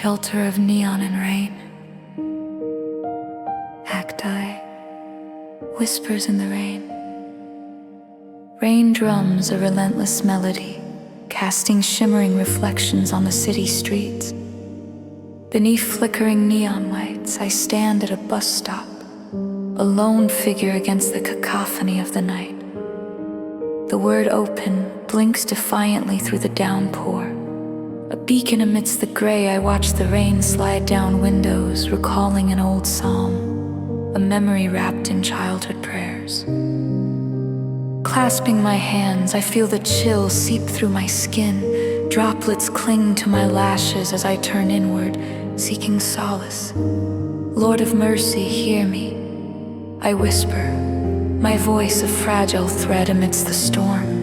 shelter of neon and rain. Cacti, whispers in the rain. Rain drums a relentless melody, casting shimmering reflections on the city streets. Beneath flickering neon lights, I stand at a bus stop, a lone figure against the cacophony of the night. The word open blinks defiantly through the downpour. A beacon amidst the gray, I watch the rain slide down windows, recalling an old psalm, a memory wrapped in childhood prayers. Clasping my hands, I feel the chill seep through my skin. Droplets cling to my lashes as I turn inward, seeking solace. Lord of mercy, hear me, I whisper, my voice a fragile thread amidst the storm.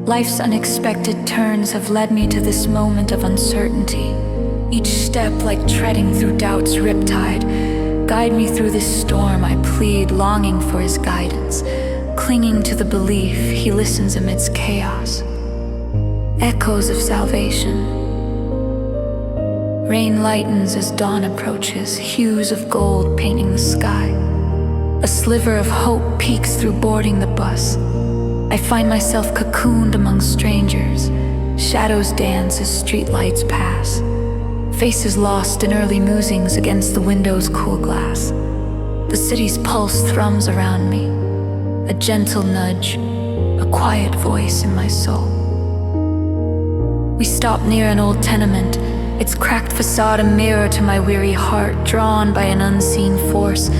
Life's unexpected turns have led me to this moment of uncertainty. Each step like treading through doubt's riptide. Guide me through this storm, I plead, longing for his guidance. Clinging to the belief he listens amidst chaos. Echoes of salvation. Rain lightens as dawn approaches, hues of gold painting the sky. A sliver of hope peeks through boarding the bus. I find myself cocooned among strangers. Shadows dance as streetlights pass. Faces lost in early musings against the window's cool glass. The city's pulse thrums around me. A gentle nudge, a quiet voice in my soul. We stop near an old tenement, its cracked facade a mirror to my weary heart, drawn by an unseen force.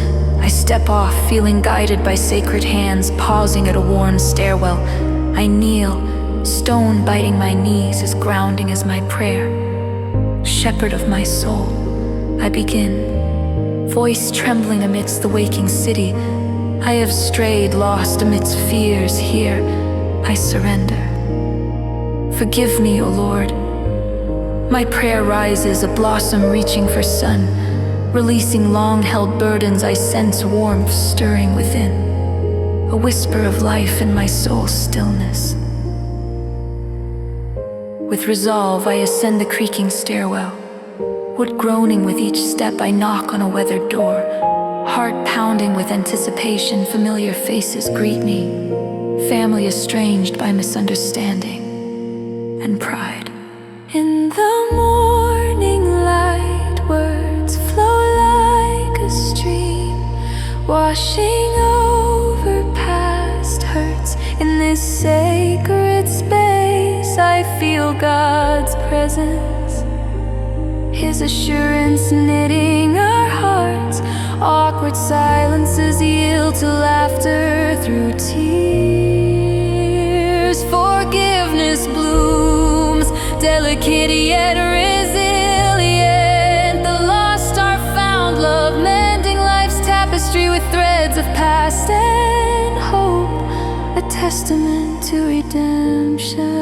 I step off, feeling guided by sacred hands, pausing at a worn stairwell. I kneel, stone biting my knees as grounding as my prayer. Shepherd of my soul, I begin, voice trembling amidst the waking city. I have strayed, lost amidst fears. Here, I surrender. Forgive me, O Lord. My prayer rises, a blossom reaching for sun. Releasing long-held burdens, I sense warmth stirring within. A whisper of life in my soul's stillness. With resolve, I ascend the creaking stairwell. Wood groaning with each step, I knock on a weathered door. Heart pounding with anticipation, familiar faces greet me. Family estranged by misunderstanding and pride. In the morning light, words flow like a stream, washing over past hurts. In this sacred space, I feel God's presence, His assurance knitting our hearts. Awkward silences yield to laughter through tears. Forgiveness blooms, delicate yet resilient. The lost are found, love mending life's tapestry with threads of past and hope, a testament to redemption.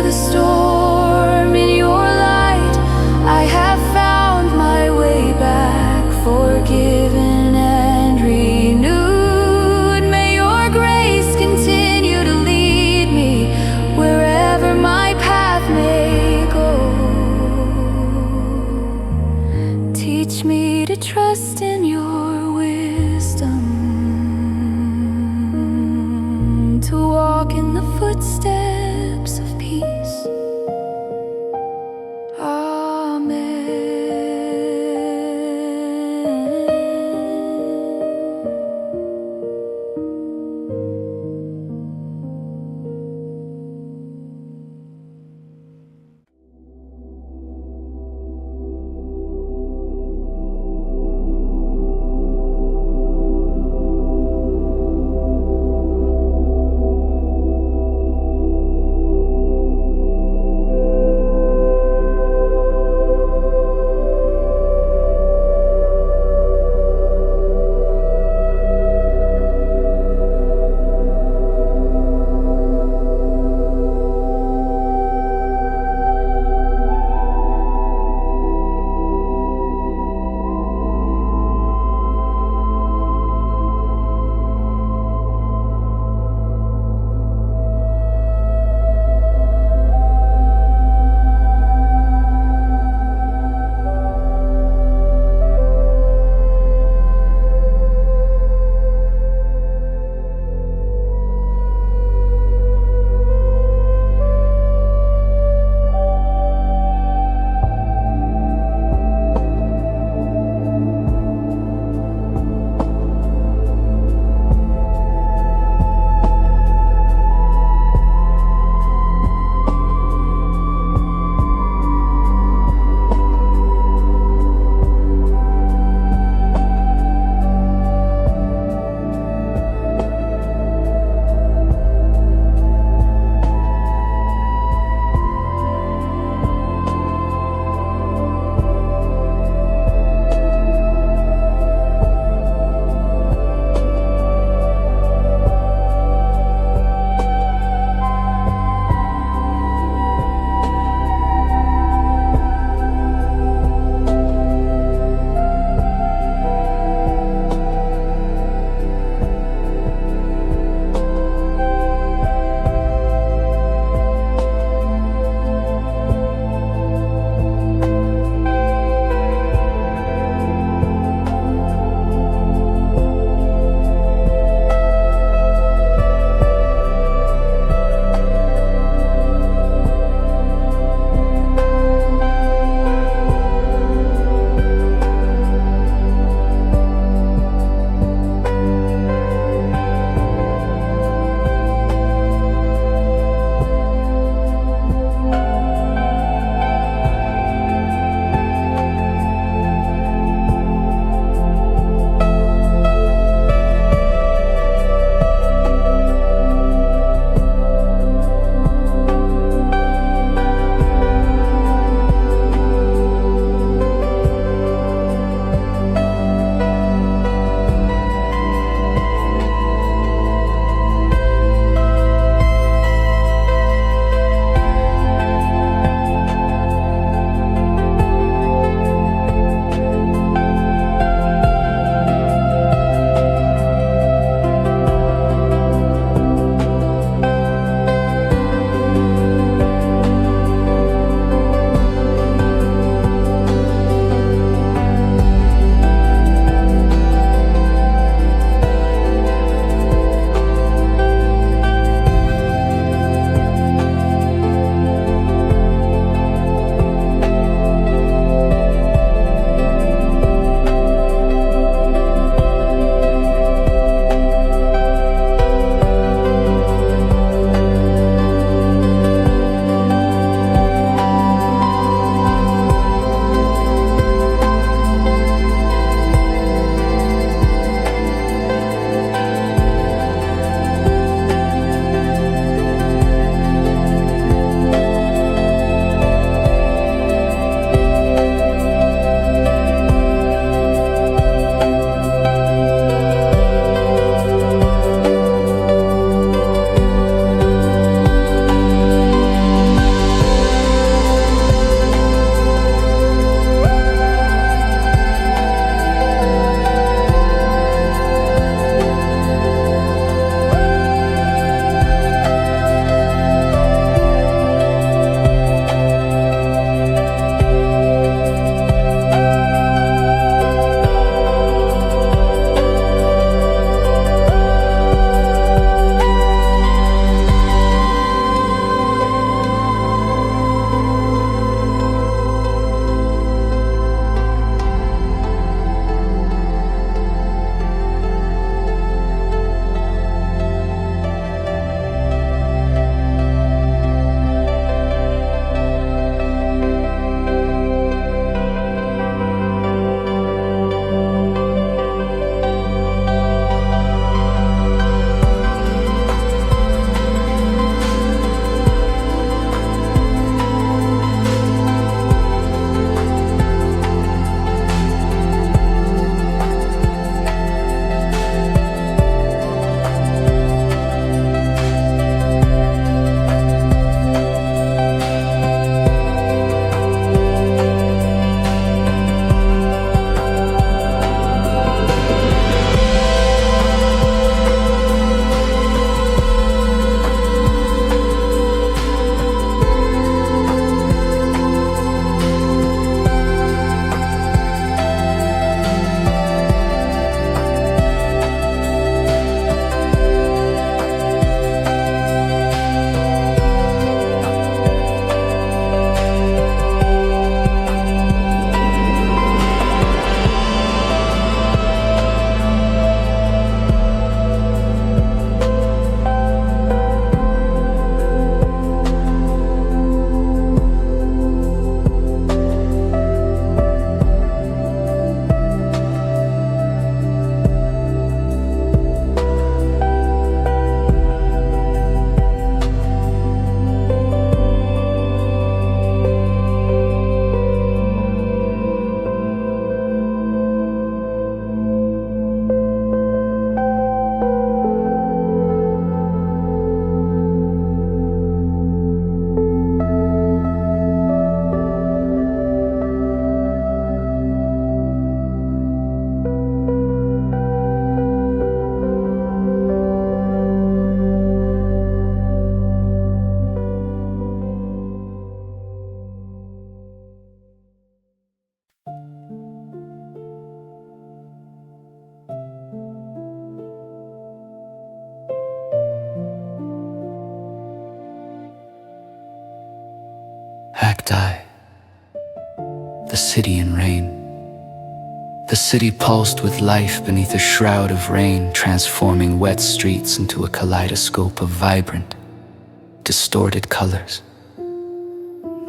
Storm in your light, I have found my way back, forgiven and renewed. May your grace continue to lead me wherever my path may go. left eye. The city in rain. The city pulsed with life beneath a shroud of rain, transforming wet streets into a kaleidoscope of vibrant, distorted colors.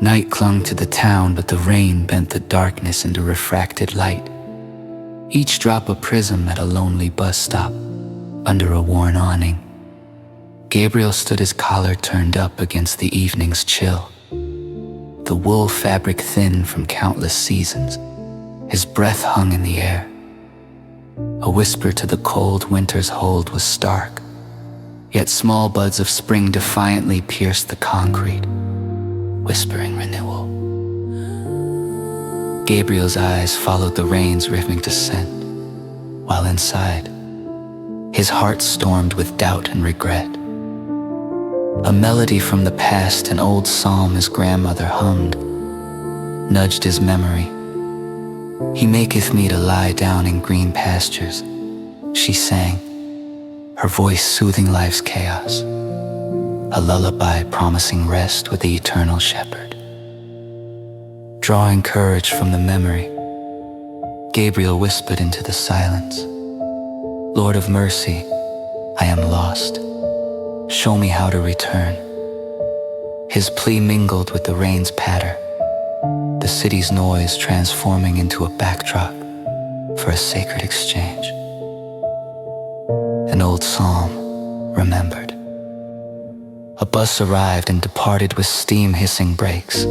Night clung to the town, but the rain bent the darkness into refracted light. Each drop a prism at a lonely bus stop, under a worn awning. Gabriel stood his collar turned up against the evening's chill. The wool fabric thin from countless seasons, his breath hung in the air. A whisper to the cold winter's hold was stark, yet small buds of spring defiantly pierced the concrete, whispering renewal. Gabriel's eyes followed the rain's rhythmic descent, while inside, his heart stormed with doubt and regret. A melody from the past, an old psalm his grandmother hummed, nudged his memory. "He maketh me to lie down in green pastures," she sang, her voice soothing life's chaos, a lullaby promising rest with the eternal shepherd. Drawing courage from the memory, Gabriel whispered into the silence, "Lord of mercy, I am lost. Show me how to return." His plea mingled with the rain's patter, the city's noise transforming into a backdrop for a sacred exchange. An old psalm remembered. A bus arrived and departed with steam-hissing brakes.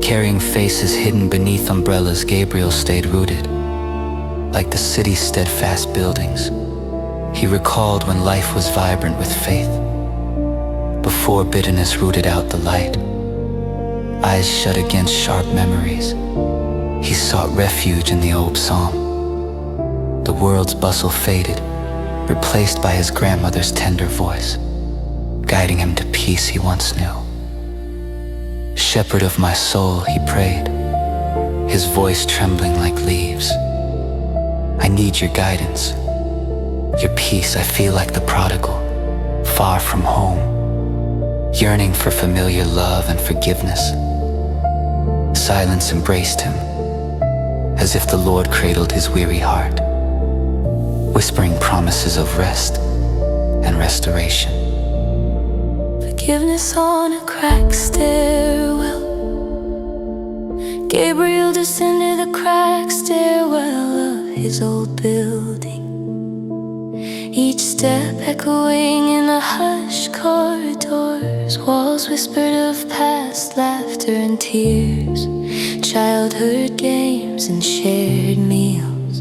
Carrying faces hidden beneath umbrellas, Gabriel stayed rooted, like the city's steadfast buildings. He recalled when life was vibrant with faith, before bitterness rooted out the light. Eyes shut against sharp memories, he sought refuge in the old psalm. The world's bustle faded, replaced by his grandmother's tender voice, guiding him to peace he once knew. "Shepherd of my soul," he prayed, his voice trembling like leaves. "I need your guidance, your peace. I feel like the prodigal, far from home, yearning for familiar love and forgiveness." Silence embraced him, as if the Lord cradled his weary heart, whispering promises of rest and restoration. Forgiveness on a cracked stairwell. Gabriel descended the cracked stairwell of his old building, each step echoing in the hushed corridors. Walls whispered of past laughter and tears, childhood games and shared meals.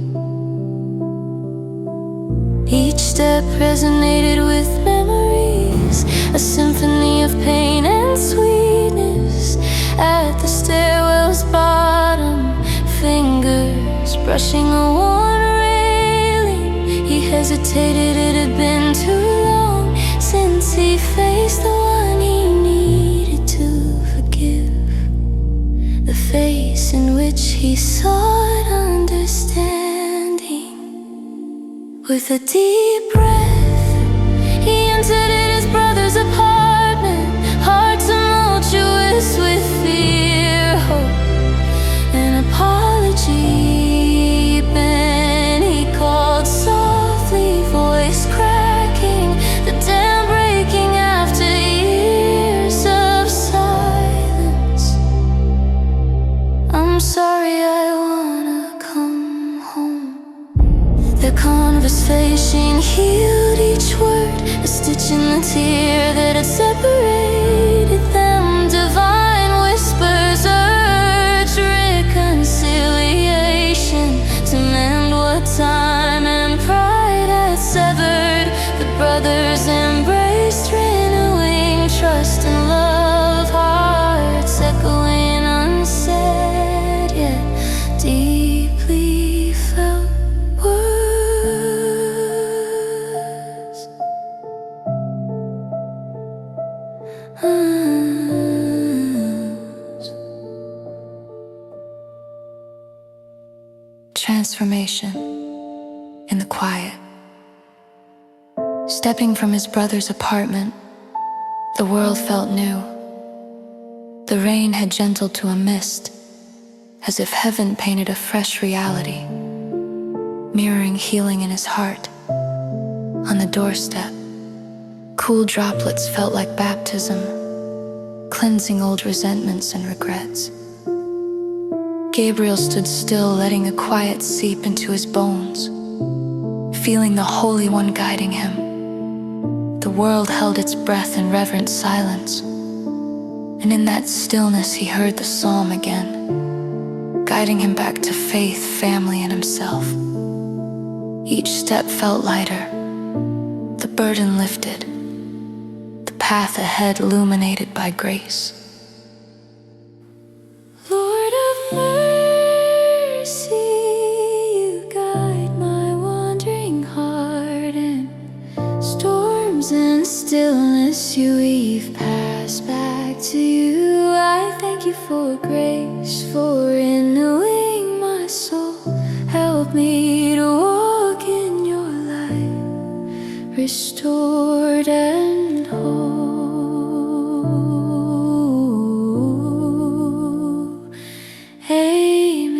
Each step resonated with memories, a symphony of pain and sweetness. At the stairwell's bottom, fingers brushing a worn railing. He hesitated, it had been too long since he faced the one he needed to forgive, the face in which he sought understanding. With a deep breath, he entered his brother's apartment, heart tumultuous with fear, hope, and apology. Then he called softly, voice cracking, the dam breaking after years of silence. "I'm sorry, I wanna come home." Their conversation healed each word, a stitch in the tear that had separated them. Divine whispers urged reconciliation to mend what time and pride had severed. The brothers embraced, renewing trust and love, hearts echoing unsaid yet deeply felt words. Transformation in the quiet. Stepping from his brother's apartment, the world felt new. The rain had gentled to a mist, as if heaven painted a fresh reality, mirroring healing in his heart. On the doorstep, cool droplets felt like baptism, cleansing old resentments and regrets. Gabriel stood still, letting the quiet seep into his bones, feeling the Holy One guiding him. The world held its breath in reverent silence, and in that stillness he heard the psalm again, guiding him back to faith, family, and himself. Each step felt lighter, the burden lifted, the path ahead illuminated by grace. Lord of mercy, you guide my wandering heart, in storms and stillness you weave paths back to you. I thank you for grace, for renewing my soul. Help me to walk in your light, restored and whole. Amen.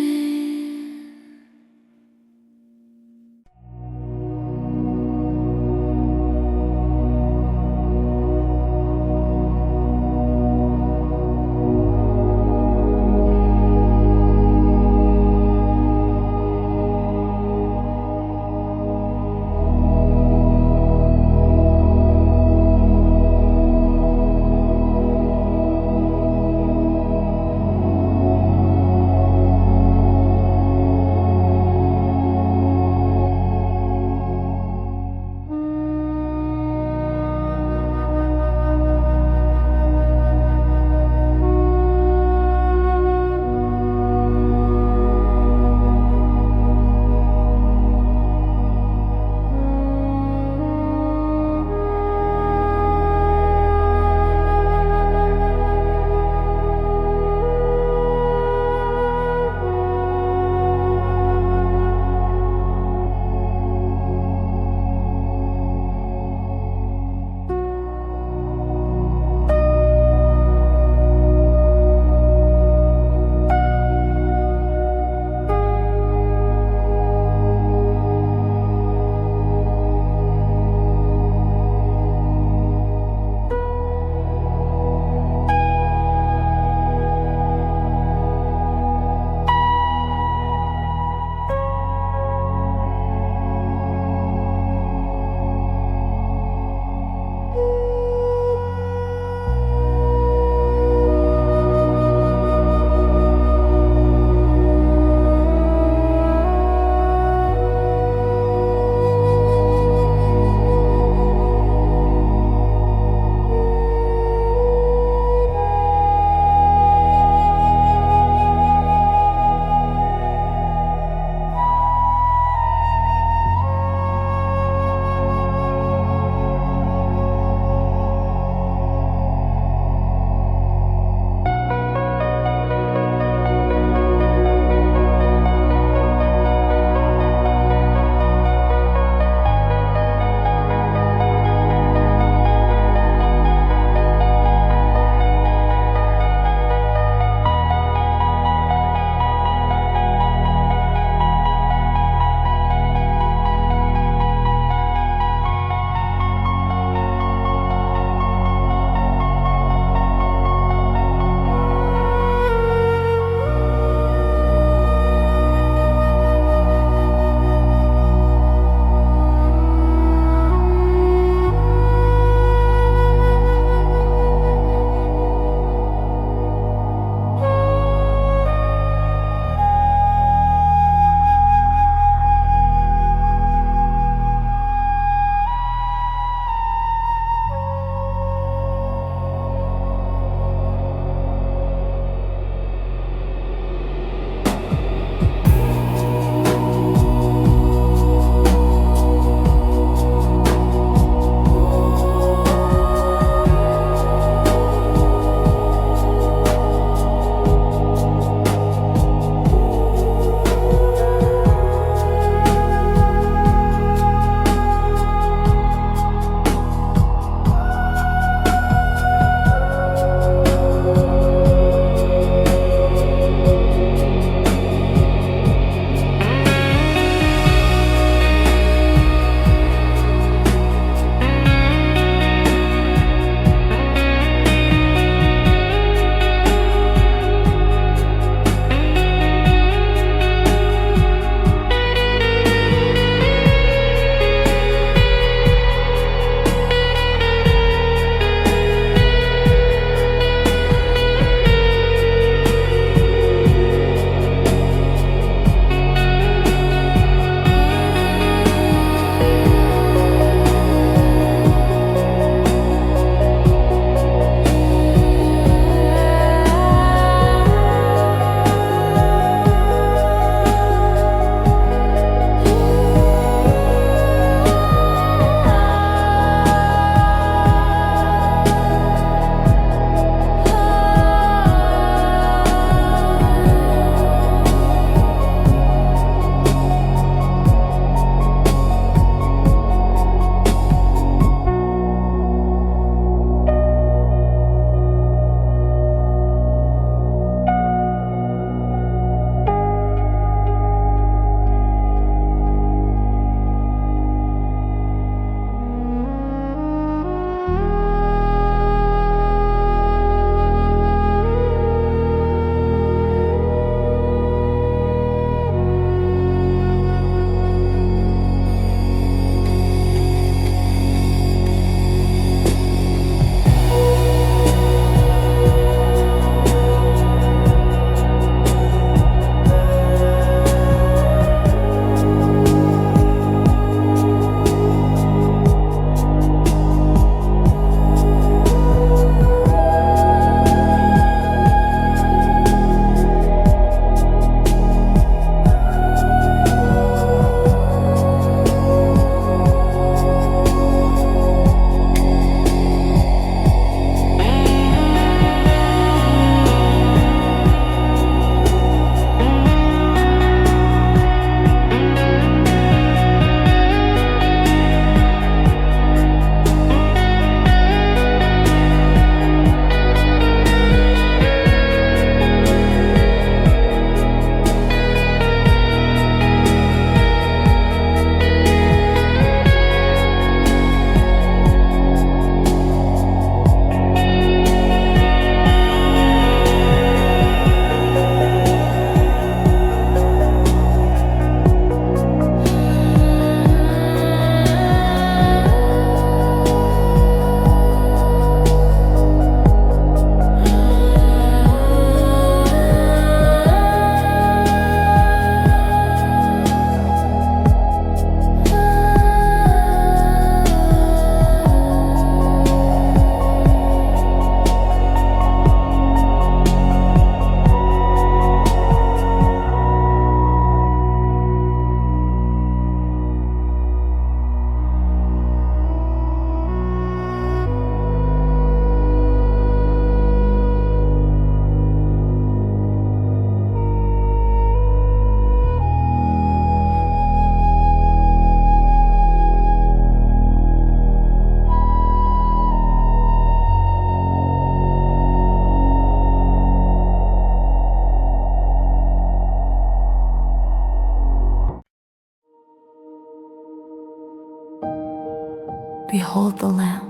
hold the lamp.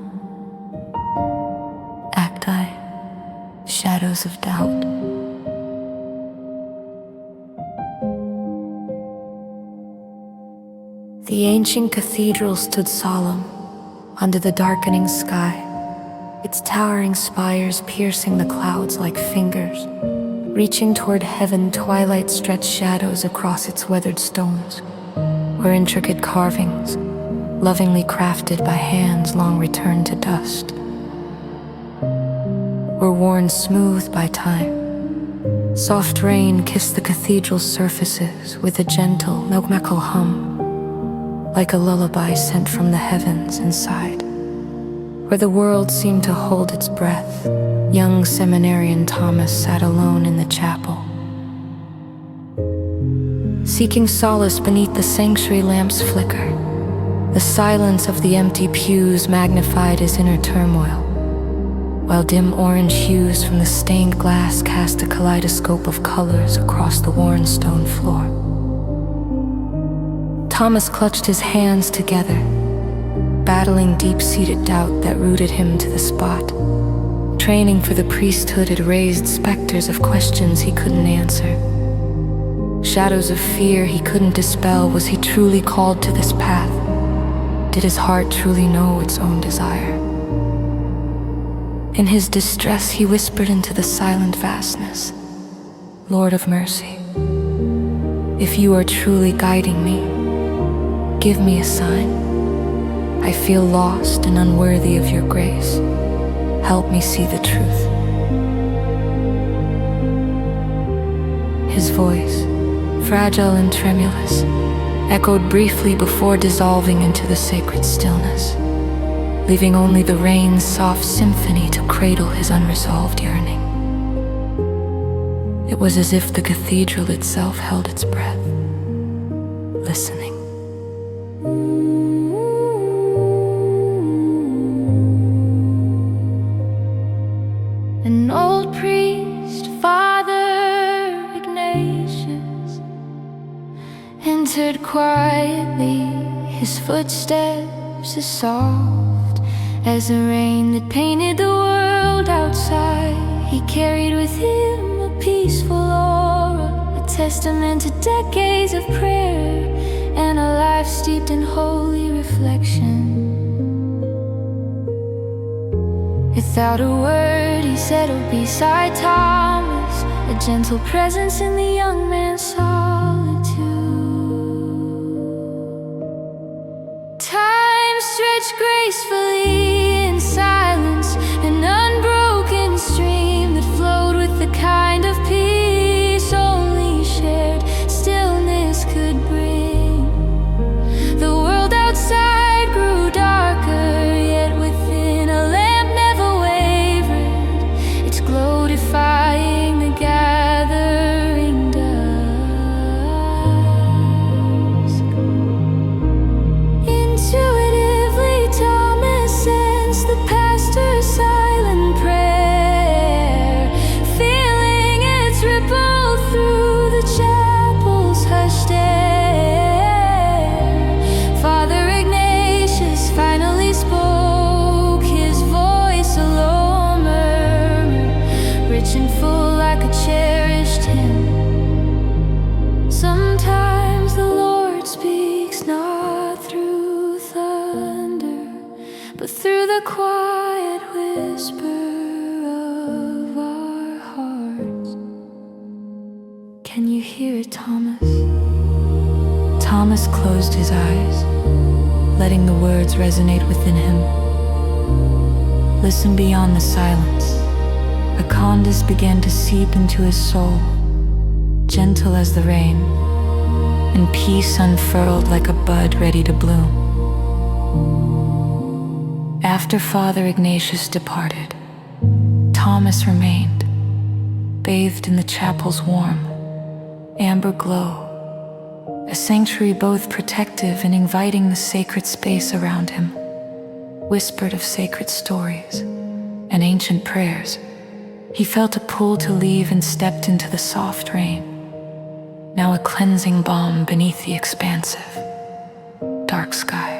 Act I, shadows of doubt. The ancient cathedral stood solemn under the darkening sky, its towering spires piercing the clouds like fingers. Reaching toward heaven, twilight stretched shadows across its weathered stones, where intricate carvings, lovingly crafted by hands long returned to dust, were worn smooth by time. Soft rain kissed the cathedral's surfaces with a gentle, nogmakal hum, like a lullaby sent from the heavens inside. Where the world seemed to hold its breath, young seminarian Thomas sat alone in the chapel, seeking solace beneath the sanctuary lamp's flicker. The silence of the empty pews magnified his inner turmoil, while dim orange hues from the stained glass cast a kaleidoscope of colors across the worn stone floor. Thomas clutched his hands together, battling deep-seated doubt that rooted him to the spot. Training for the priesthood had raised specters of questions he couldn't answer, shadows of fear he couldn't dispel. Was he truly called to this path? Did his heart truly know its own desire? In his distress, he whispered into the silent vastness, "Lord of mercy, if you are truly guiding me, give me a sign. I feel lost and unworthy of your grace. Help me see the truth." His voice, fragile and tremulous, echoed briefly before dissolving into the sacred stillness, leaving only the rain's soft symphony to cradle his unresolved yearning. It was as if the cathedral itself held its breath, listening. An old priest, Father Ignatius, entered quietly, his footsteps as soft as the rain that painted the world outside. He carried with him a peaceful aura, a testament to decades of prayer and a life steeped in holy reflection. Without a word, he settled beside Thomas, a gentle presence in the young man's solitude. Time stretched gracefully in silence, an unbroken stream that flowed with the kind of peace only shared stillness could bring. The world outside grew darker, yet within a lamp never wavered, its glow defying the gathering dusk. Intuitively, Thomas sensed the pastor's silent prayer, feeling its ripple through the chapel's hushed air. Father Ignatius finally spoke, his voice a low murmur, rich and full like a cherished hymn. Sometimes the Lord speaks not through thunder, but through the quiet whisper of our hearts. Can you hear it, Thomas? Thomas closed his eyes, letting the words resonate within him. Listen beyond the silence. A calmness began to seep into his soul, gentle as the rain, and peace unfurled like a bud ready to bloom. After Father Ignatius departed, Thomas remained, bathed in the chapel's warm, amber glow, a sanctuary both protective and inviting the sacred space around him, whispered of sacred stories and ancient prayers. He felt a pull to leave and stepped into the soft rain, now a cleansing balm beneath the expansive, dark sky.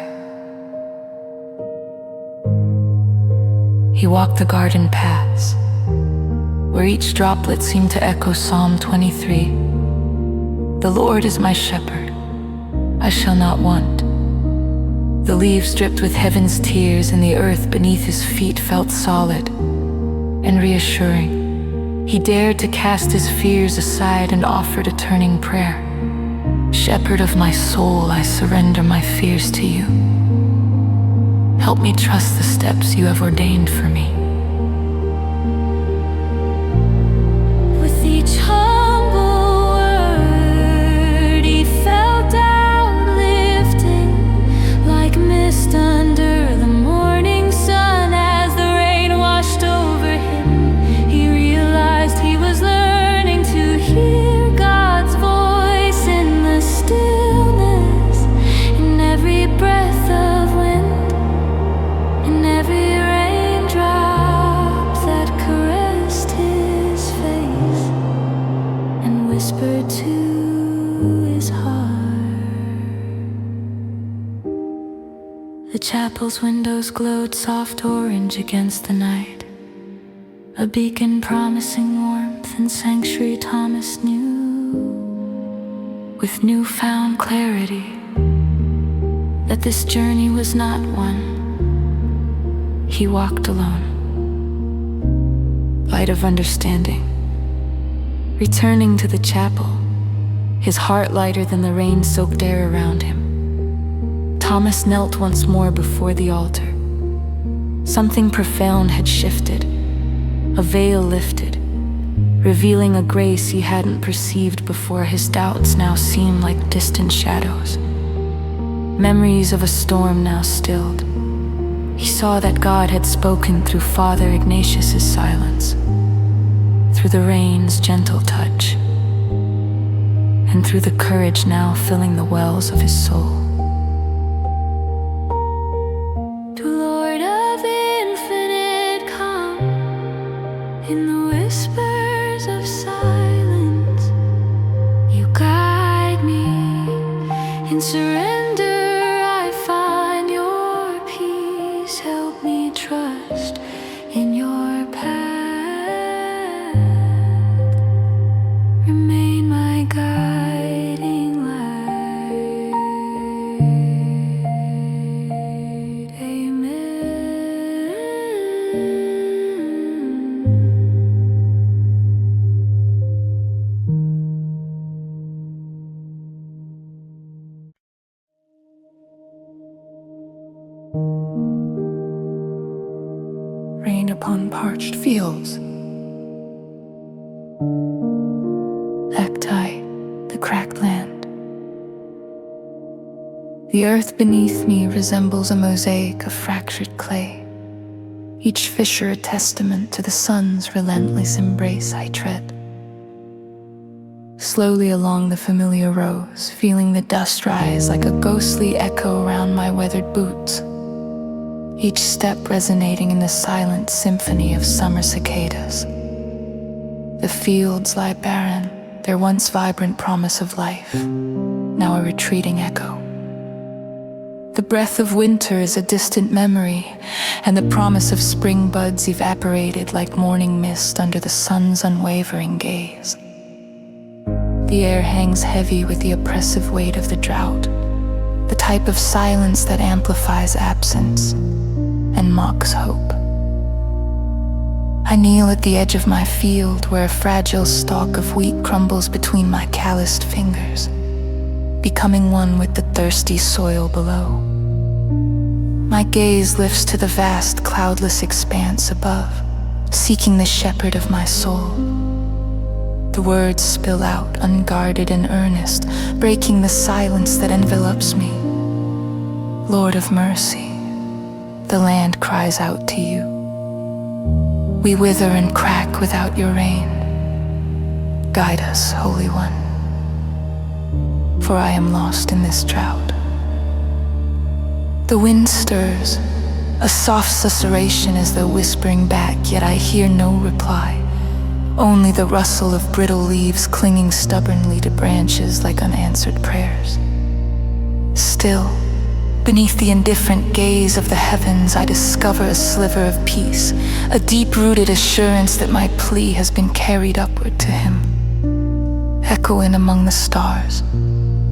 He walked the garden paths, where each droplet seemed to echo Psalm 23. The Lord is my shepherd, I shall not want. The leaves dripped with heaven's tears, and the earth beneath his feet felt solid and reassuring. He dared to cast his fears aside and offered a turning prayer. Shepherd of my soul, I surrender my fears to you. Help me trust the steps you have ordained for me. With each humble word, he fell down, lifting like mist under the morning sun. As the rain washed over him, he realized he was learning to hear God's voice in the stillness, in every breath of wind, in every raindrop that caressed his face and whispered to his heart. The chapel's windows glowed soft orange against the night, a beacon promising warmth and sanctuary Thomas knew with newfound clarity that this journey was not one he walked alone. Light of understanding. Returning to the chapel, his heart lighter than the rain-soaked air around him, Thomas knelt once more before the altar. Something profound had shifted, a veil lifted, revealing a grace he hadn't perceived before. His doubts now seemed like distant shadows, memories of a storm now stilled. He saw that God had spoken through Father Ignatius's silence, through the rain's gentle touch, and through the courage now filling the wells of his soul. To Lord of infinite calm, in the whispers of silence, you guide me. In surrender I find your peace. Help me trust in your path. Remain my guiding light. Amen. Rain upon parched fields. Ecti, the cracked land. The earth beneath me resembles a mosaic of fractured clay, each fissure a testament to the sun's relentless embrace I tread. Slowly along the familiar rows, feeling the dust rise like a ghostly echo around my weathered boots, each step resonating in the silent symphony of summer cicadas. The fields lie barren, their once vibrant promise of life, now a retreating echo. The breath of winter is a distant memory, and the promise of spring buds evaporated like morning mist under the sun's unwavering gaze. The air hangs heavy with the oppressive weight of the drought, the type of silence that amplifies absence and mocks hope. I kneel at the edge of my field where a fragile stalk of wheat crumbles between my calloused fingers, becoming one with the thirsty soil below. My gaze lifts to the vast, cloudless expanse above, seeking the shepherd of my soul. The words spill out, unguarded and earnest, breaking the silence that envelops me. Lord of mercy, the land cries out to you. We wither and crack without your rain. Guide us, Holy One, for I am lost in this drought. The wind stirs, a soft susurration as though whispering back, yet I hear no reply. Only the rustle of brittle leaves clinging stubbornly to branches like unanswered prayers. Still, Beneath the indifferent gaze of the heavens, I discover a sliver of peace, a deep-rooted assurance that my plea has been carried upward to him. Echoing among the stars,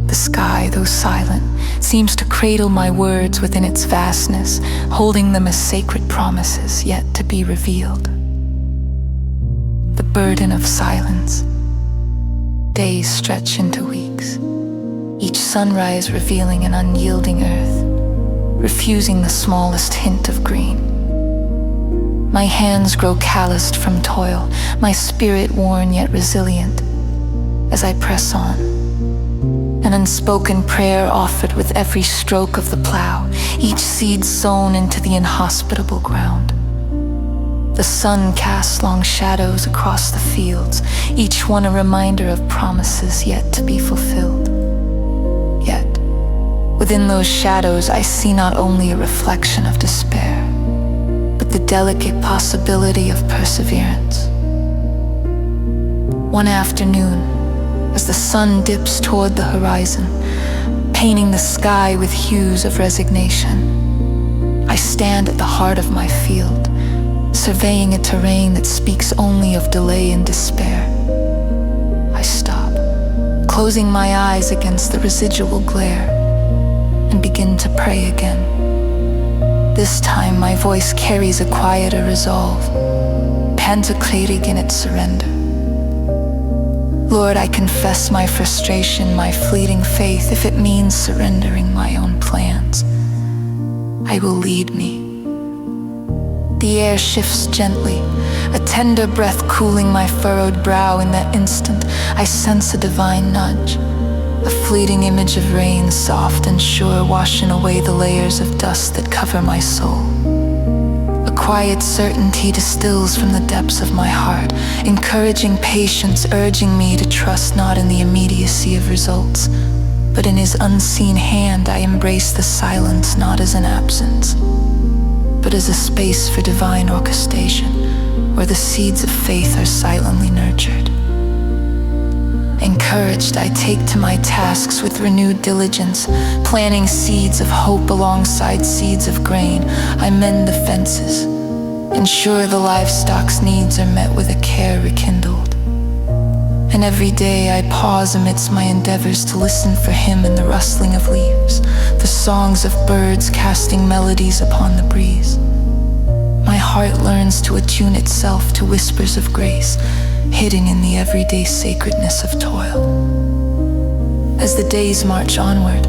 the sky, though silent, seems to cradle my words within its vastness, holding them as sacred promises yet to be revealed. The burden of silence. Days stretch into weeks, each sunrise revealing an unyielding earth, refusing the smallest hint of green. My hands grow calloused from toil, my spirit worn yet resilient. As I press on, an unspoken prayer offered with every stroke of the plow, each seed sown into the inhospitable ground. The sun casts long shadows across the fields, each one a reminder of promises yet to be fulfilled. Yet, within those shadows, I see not only a reflection of despair, but the delicate possibility of perseverance. One afternoon, as the sun dips toward the horizon, painting the sky with hues of resignation, I stand at the heart of my field, surveying a terrain that speaks only of delay and despair. I stop, closing my eyes against the residual glare, and begin to pray again. This time my voice carries a quieter resolve, pantocratic in its surrender. Lord, I confess my frustration, my fleeting faith, if it means surrendering my own plans. I will lead me. The air shifts gently, a tender breath cooling my furrowed brow. In that instant, I sense a divine nudge, a fleeting image of rain, soft and sure, washing away the layers of dust that cover my soul. A quiet certainty distills from the depths of my heart, encouraging patience, urging me to trust not in the immediacy of results, but in his unseen hand. I embrace the silence not as an absence, but as a space for divine orchestration, where the seeds of faith are silently nurtured. Encouraged, I take to my tasks with renewed diligence, planting seeds of hope alongside seeds of grain. I mend the fences, ensure the livestock's needs are met with a care rekindled. And every day I pause amidst my endeavors to listen for him in the rustling of leaves, the songs of birds casting melodies upon the breeze. My heart learns to attune itself to whispers of grace, hidden in the everyday sacredness of toil. As the days march onward,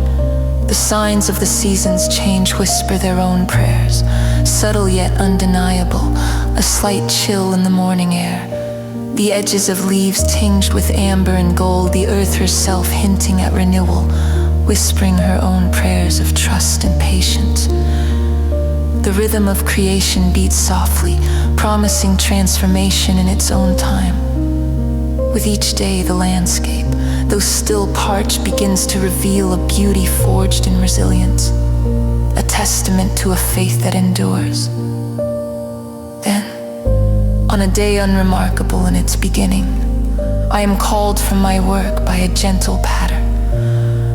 the signs of the seasons change, whisper their own prayers, subtle yet undeniable, a slight chill in the morning air, the edges of leaves tinged with amber and gold, the earth herself hinting at renewal, whispering her own prayers of trust and patience. The rhythm of creation beats softly, promising transformation in its own time. With each day, the landscape, though still parched, begins to reveal a beauty forged in resilience, a testament to a faith that endures. Then, on a day unremarkable in its beginning, I am called from my work by a gentle patter,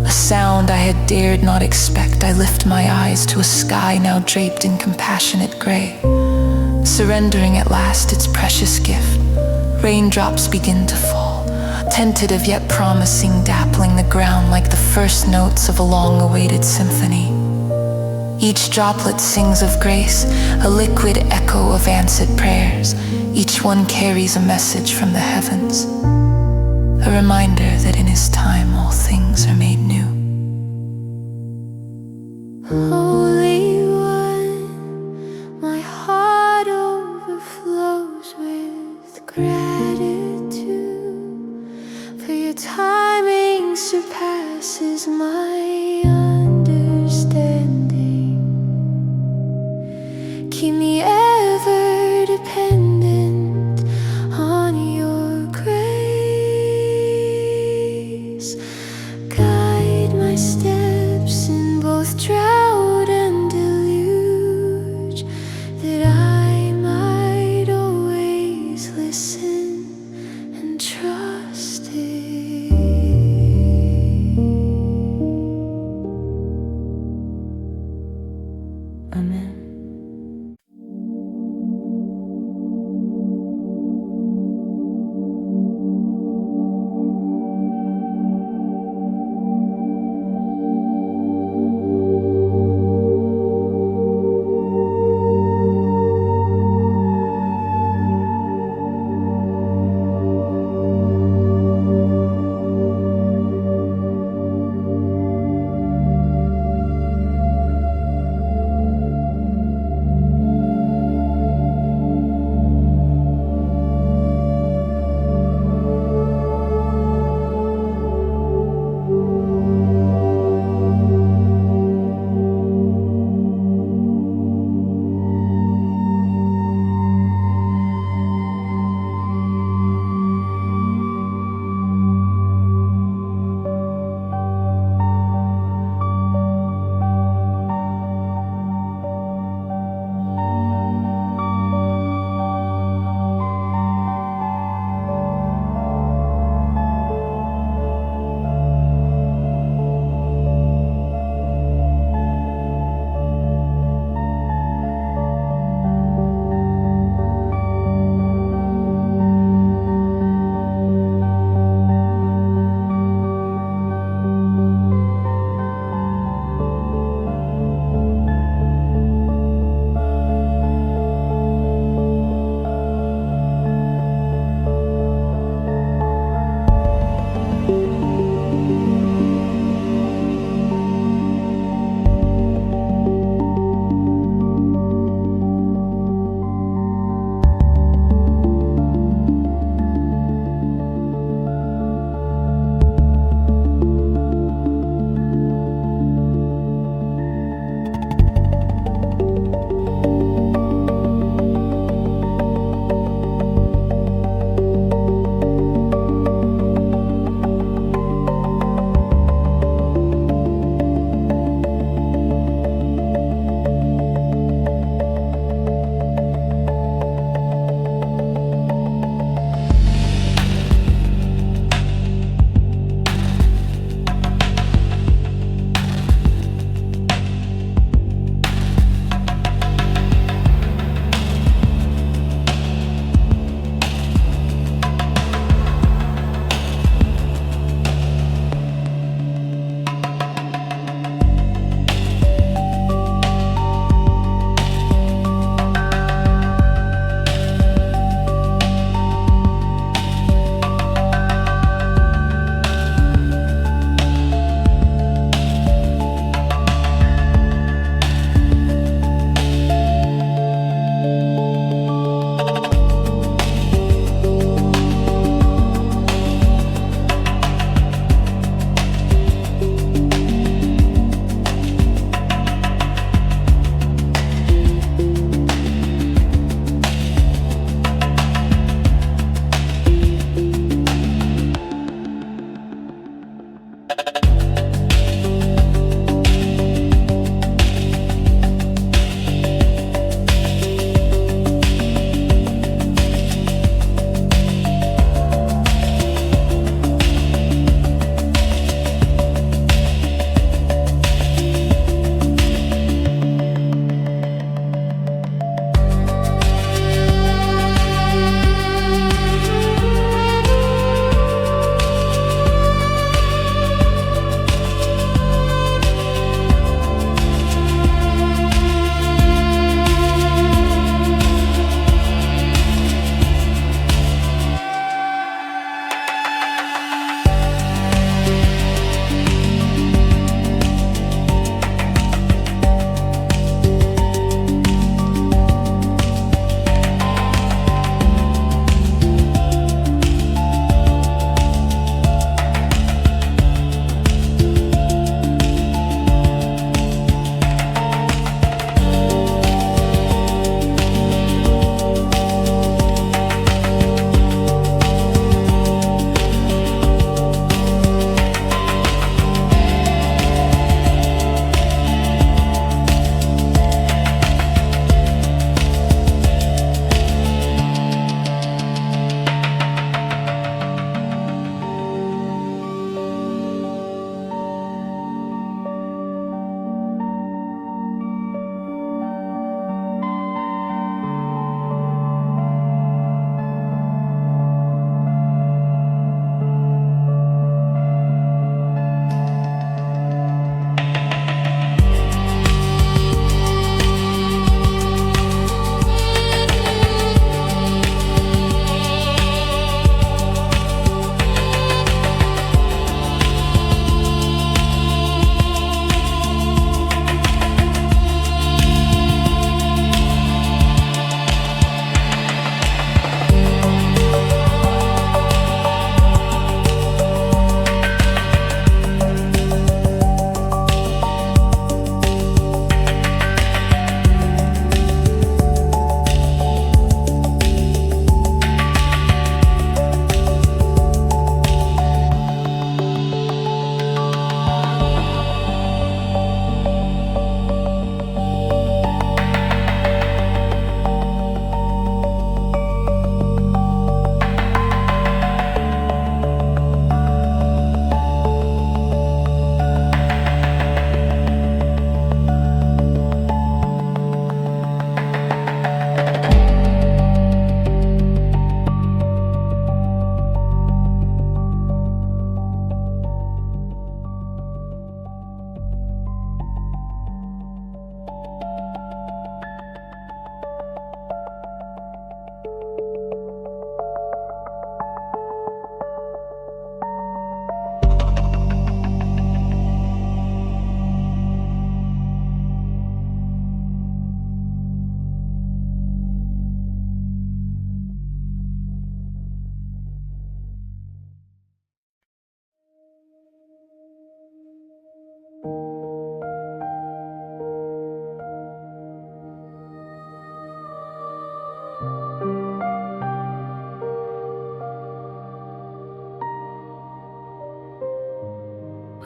a sound I had dared not expect. I lift my eyes to a sky now draped in compassionate gray, surrendering at last its precious gift. Raindrops begin to fall, tentative yet promising, dappling the ground like the first notes of a long-awaited symphony. Each droplet sings of grace, a liquid echo of answered prayers. Each one carries a message from the heavens, a reminder that in his time all things are made new. Holy One, my heart overflows with gratitude, for your timing surpasses my understanding. Keep me ever dependent on your grace. Guide my steps in both drought and deluge, that I might always listen and trust it.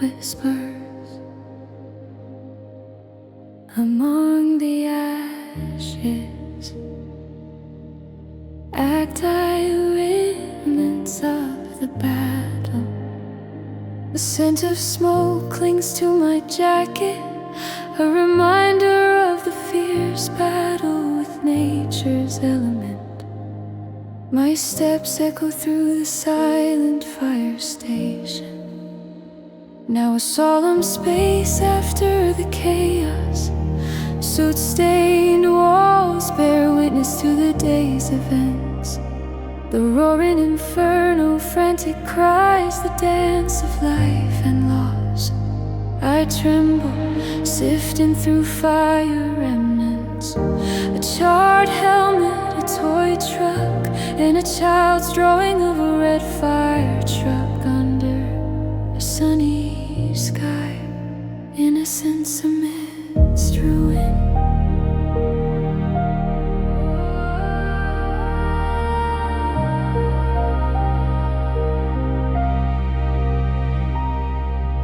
whispers among the ashes, tactile remnants of the battle. The scent of smoke clings to my jacket, a reminder of the fierce battle with nature's element. My steps echo through the silent fire station, now a solemn space after the chaos. Soot-stained walls bear witness to the day's events. The roaring inferno, frantic cries, the dance of life and loss. I tremble, sifting through fire remnants. A charred helmet, a toy truck, and a child's drawing of a red fire truck under a sunny sky. Innocence amidst ruin.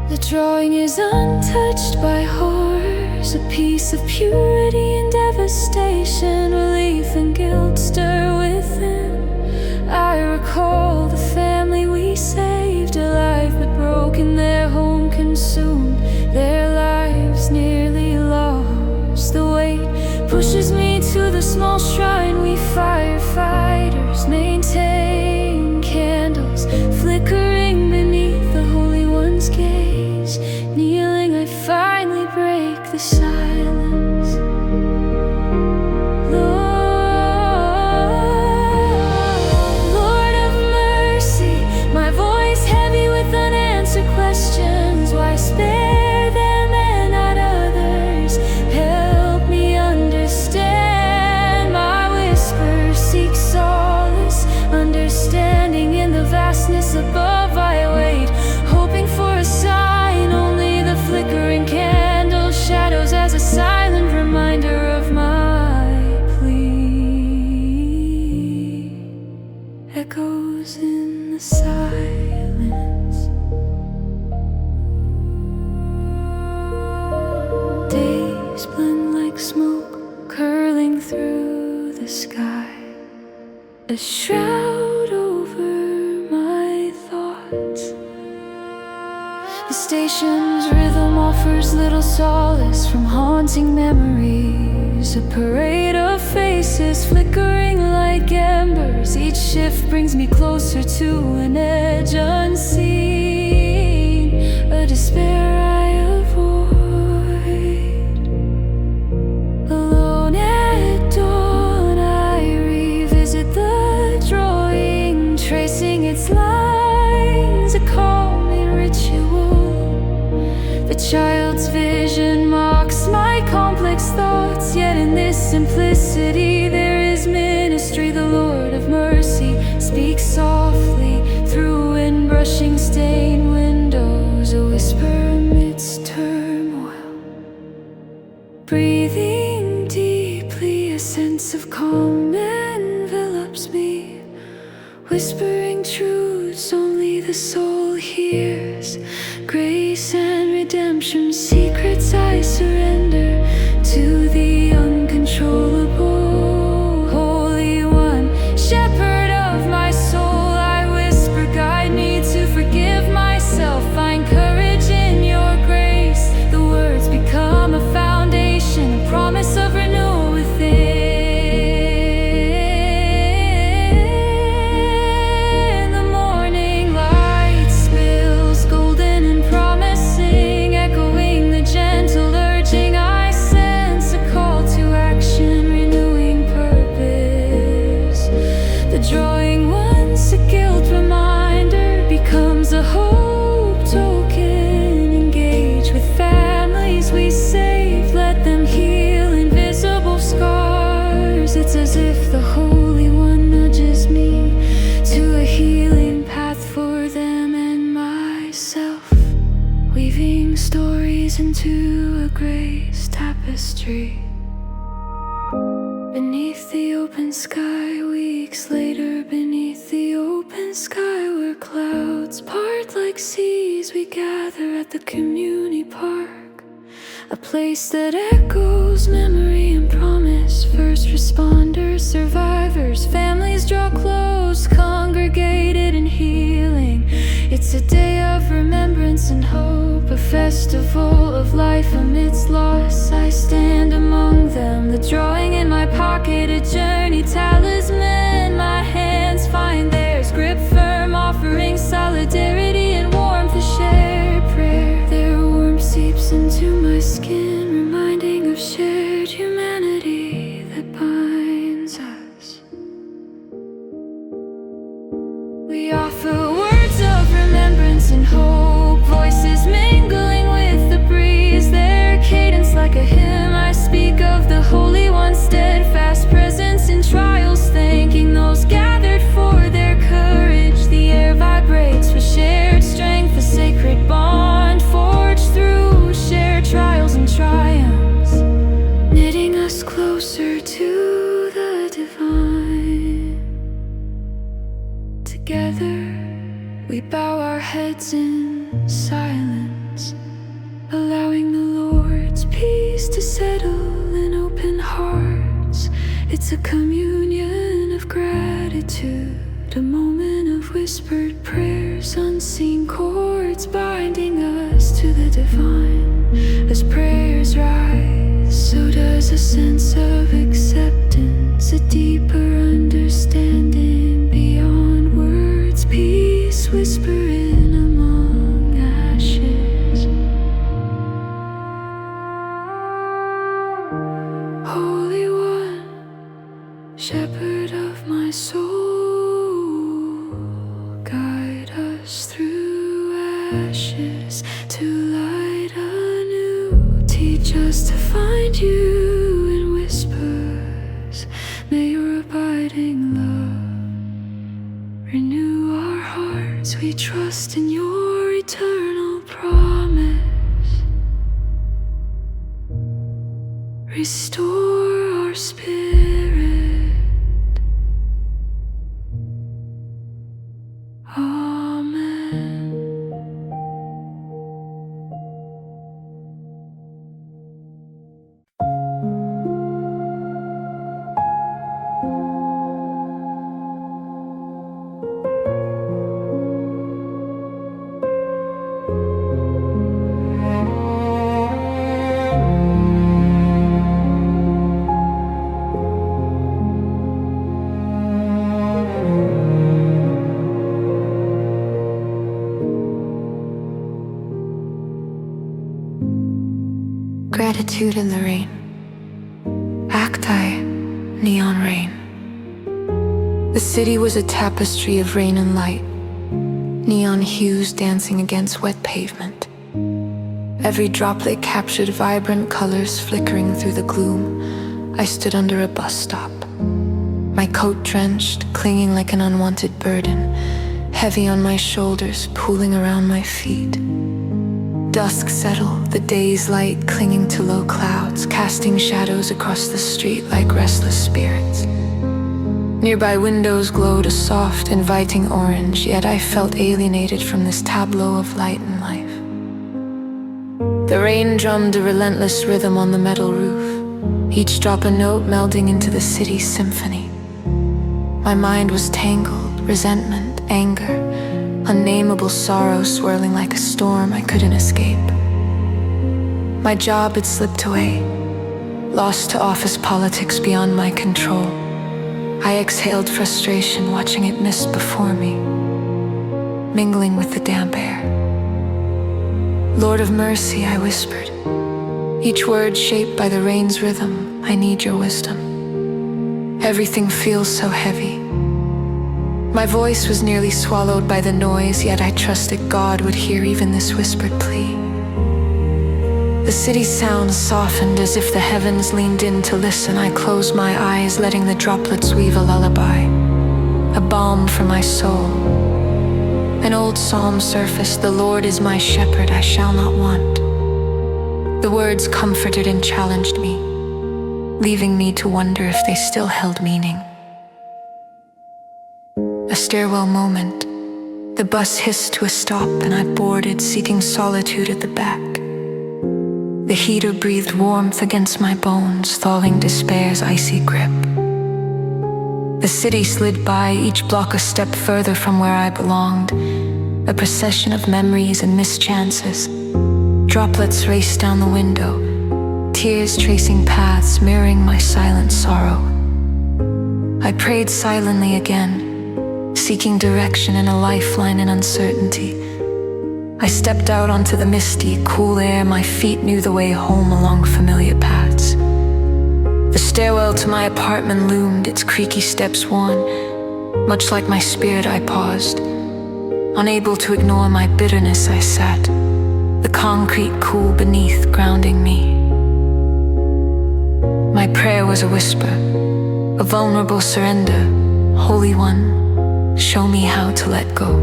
The drawing is untouched by horrors, a piece of purity and devastation. Relief and guilt stir within. I recall the family we saved, alive but broken, their home consumed, their lives nearly lost. The weight pushes me to the small shrine we firefighters maintain. Candles flickering beneath the Holy One's gaze. Kneeling, I finally break the silence. Lord of mercy, my voice heavy with unanswered questions. Why spare them and not others? Help me understand. My whisper seeks solace, understanding in the vastness above. I wait, hoping for a sign. Only the flickering candle shadows as a silent reminder of my plea. Echoes in the silence. Days blend like smoke curling through the sky, a shroud over my thoughts. The station's rhythm offers little solace from haunting memories. A parade of faces flickering like embers. Each shift brings me closer to an edge unseen, a despair I avoid. Alone at dawn, I revisit the drawing, tracing its lines, a calming ritual. The child's vision mocks my complex thoughts, yet in this simplicity there is ministry. The Lord of mercy speaks softly through wind brushing stained windows, a whisper amidst turmoil. Breathing deeply, a sense of calm envelops me, whispering truths only the soul hears. Grace and redemption, secrets I surrender to the uncontrollable. Holy One, shepherd of my soul, I whisper, guide me to forgive myself. Find courage in your grace. The words become a foundation, a promise of renewal within. It's as if the Holy One nudges me to a healing path for them and myself, weaving stories into a grace tapestry. Beneath the open sky, weeks later, beneath the open sky, where clouds part like seas, we gather at the community park, a place that echoes memory and promise. First responders, survivors, families draw close, congregated in healing. It's a day of remembrance and hope, a festival of life amidst loss. I stand among them, the drawing in my pocket, a journey talisman. My hands find theirs, grip firm, offering solidarity and warmth, a shared prayer. Their warmth seeps into my skin, reminding of shared humanity that binds us. We offer words of remembrance and hope, voices mingling with the breeze, their cadence like a hymn. I speak of the Holy One's steadfast presence in trials, thanking those gathered for their courage. The air vibrates with shared strength, a sacred bond forged through shared trials and triumphs, knitting us closer to the divine. Together we bow our heads in silence, allowing the Lord's peace to settle in open hearts. It's a communion of gratitude, a moment of whispered prayers, unseen cords binding us to the divine. As prayers rise, so does a sense of acceptance, a deeper understanding beyond words. Peace whispering among ashes. Holy One, shepherd of my soul, guide us through ashes to light anew. Teach us to find you in whispers. May your abiding love renew our hearts. We trust in your eternal promise. Restore our spirit. Amen. Gratitude in the rain. Acti, neon rain. The city was a tapestry of rain and light, neon hues dancing against wet pavement. Every droplet captured vibrant colors flickering through the gloom. I stood under a bus stop, my coat drenched, clinging like an unwanted burden, heavy on my shoulders, pooling around my feet. Dusk settled, the day's light clinging to low clouds, casting shadows across the street like restless spirits. Nearby windows glowed a soft, inviting orange, yet I felt alienated from this tableau of light and life. The rain drummed a relentless rhythm on the metal roof, each drop a note melding into the city's symphony. My mind was tangled, resentment, anger, unnameable sorrow swirling like a storm I couldn't escape. My job had slipped away, lost to office politics beyond my control. I exhaled frustration, watching it mist before me, mingling with the damp air. Lord of mercy, I whispered, each word shaped by the rain's rhythm. I need your wisdom. Everything feels so heavy. My voice was nearly swallowed by the noise, yet I trusted God would hear even this whispered plea. The city's sound softened as if the heavens leaned in to listen. I closed my eyes, letting the droplets weave a lullaby, a balm for my soul. An old psalm surfaced, the Lord is my shepherd, I shall not want. The words comforted and challenged me, leaving me to wonder if they still held meaning. A stairwell moment, The bus hissed to a stop and I boarded, seeking solitude at the back. The heater breathed warmth against my bones, thawing despair's icy grip. The city slid by, each block a step further from where I belonged, a procession of memories and mischances. Droplets raced down the window, tears tracing paths, mirroring my silent sorrow. I prayed silently again, seeking direction and a lifeline in uncertainty. I stepped out onto the misty, cool air, my feet knew the way home along familiar paths. The stairwell to my apartment loomed, its creaky steps worn. Much like my spirit, I paused. Unable to ignore my bitterness, I sat, the concrete cool beneath grounding me. My prayer was a whisper, a vulnerable surrender. Holy One, show me how to let go.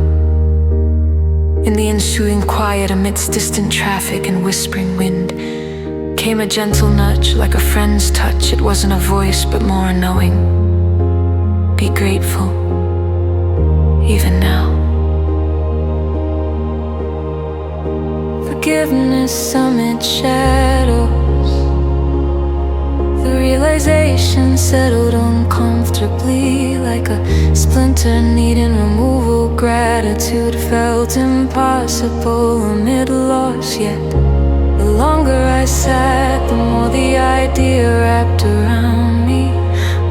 In the ensuing quiet amidst distant traffic and whispering wind, came a gentle nudge like a friend's touch. It wasn't a voice but more a knowing. Be grateful, even now. Forgiveness amid shadows. The realization settled uncomfortably like a splinter needing removal. Gratitude felt impossible amid loss, yet the longer I sat, the more the idea wrapped around me,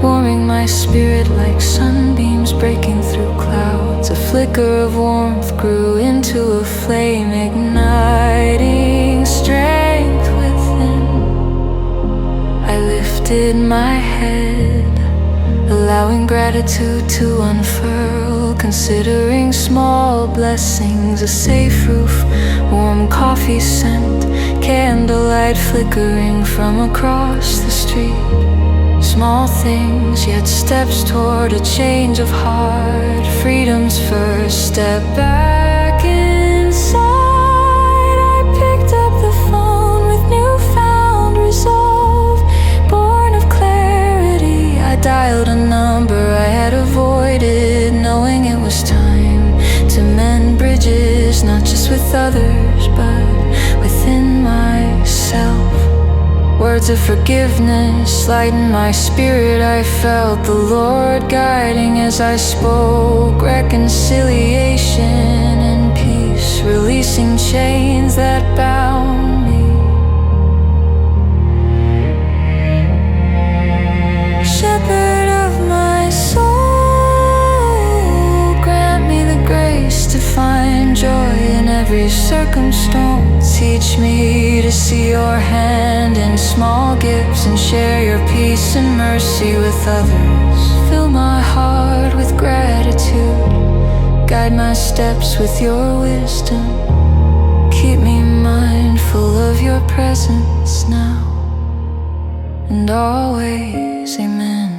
warming my spirit like sunbeams breaking through clouds. A flicker of warmth grew into a flame, igniting strength within. I lifted my head, allowing gratitude to unfurl, considering small blessings, a safe roof, warm coffee scent, candlelight flickering from across the street. Small things, yet steps toward a change of heart. Freedom's first step back inside. I picked up the phone with newfound resolve, born of clarity. I dialed a number I had avoided, knowing it was time to mend bridges, not just with others, but within myself. Words of forgiveness lightened my spirit. I felt the Lord guiding as I spoke. Reconciliation and peace, releasing chains that bound me. Shepherd of my soul, grant me the grace to find joy in every circumstance. Teach me to see your hand in small gifts and share your peace and mercy with others. Fill my heart with gratitude, guide my steps with your wisdom. Keep me mindful of your presence now and always. Amen.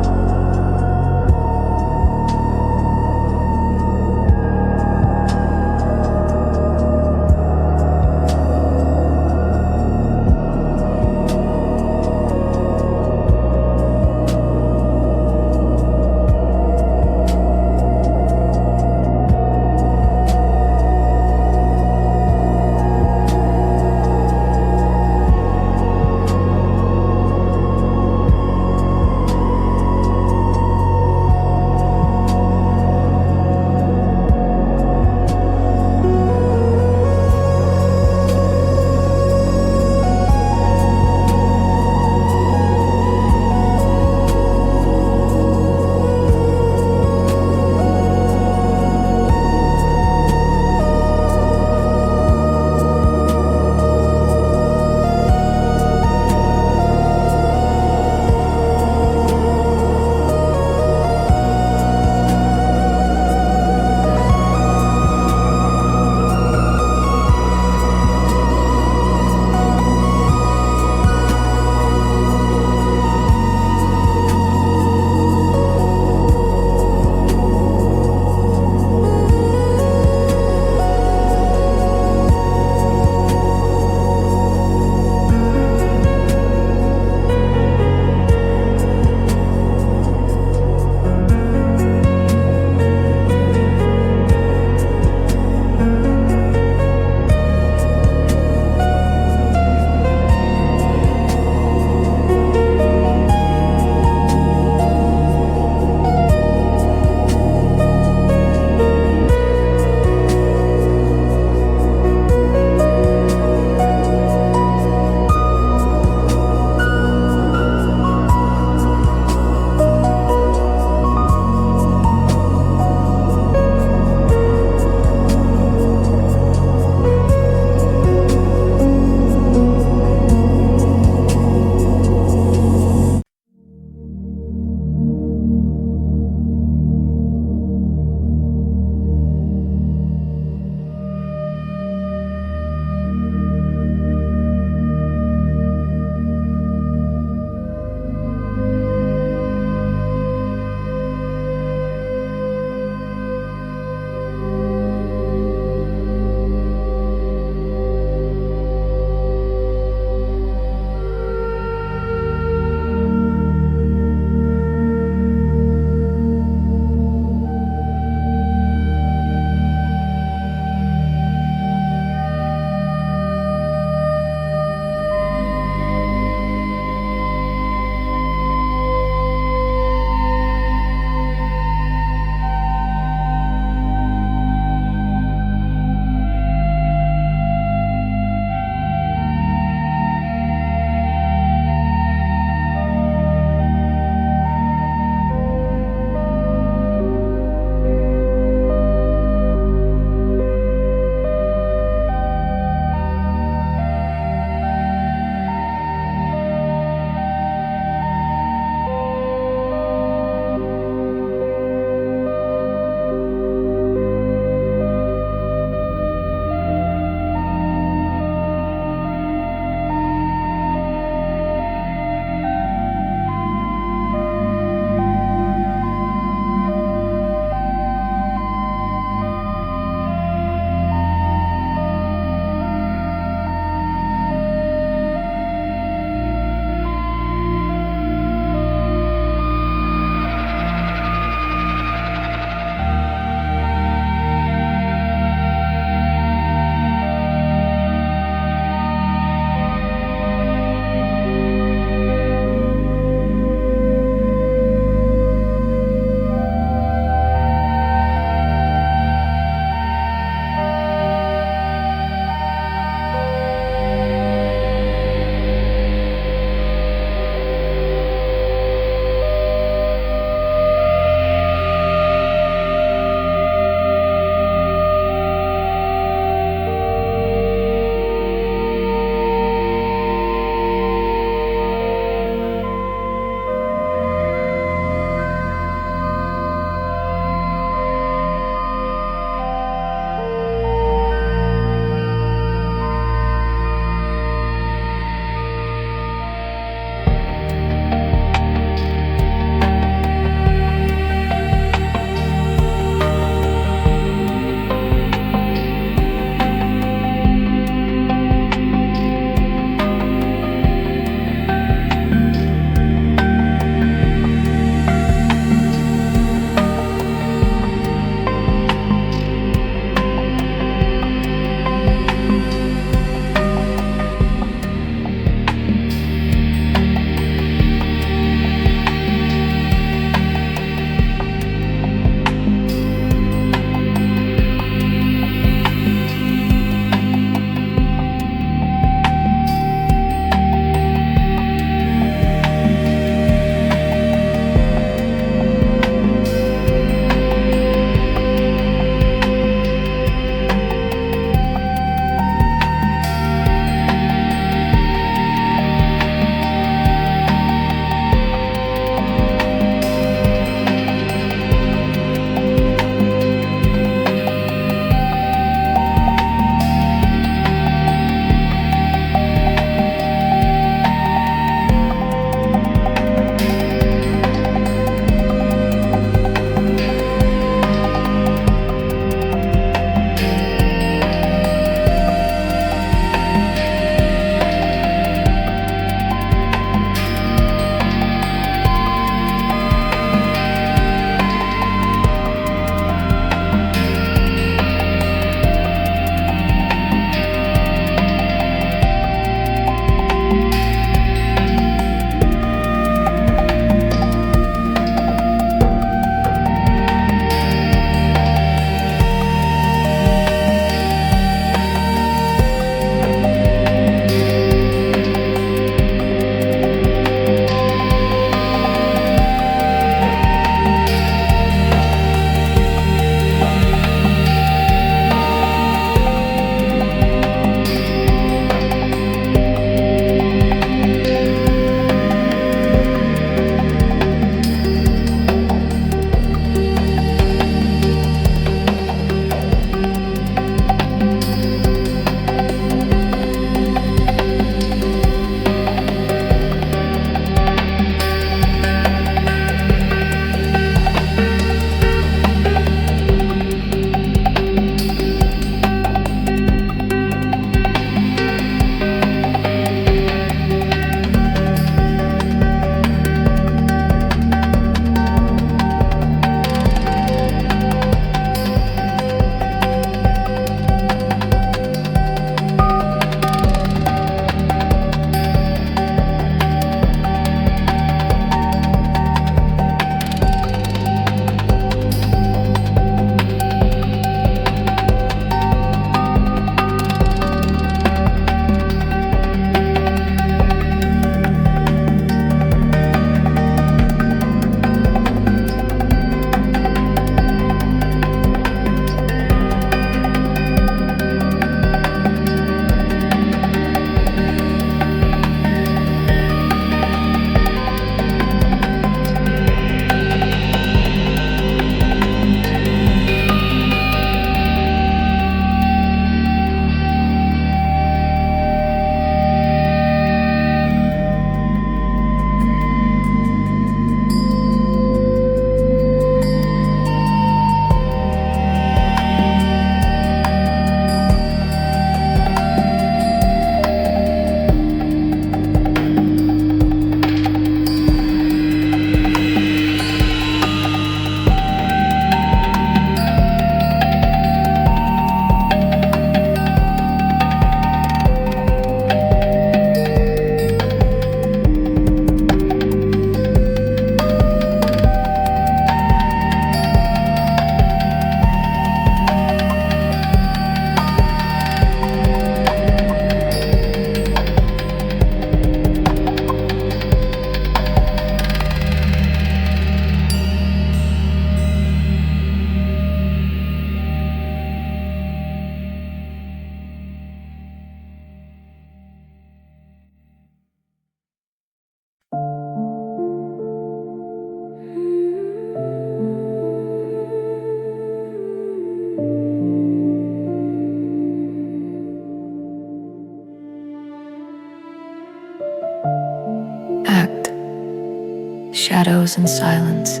shadows and silence.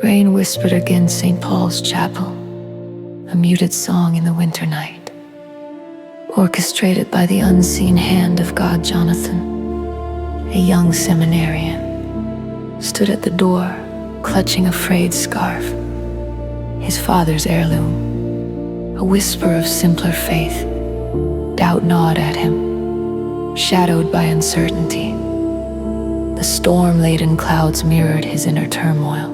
Rain whispered against St. Paul's chapel, a muted song in the winter night, orchestrated by the unseen hand of God. Jonathan, a young seminarian, stood at the door, clutching a frayed scarf, his father's heirloom. A whisper of simpler faith, doubt gnawed at him, shadowed by uncertainty. The storm-laden clouds mirrored his inner turmoil.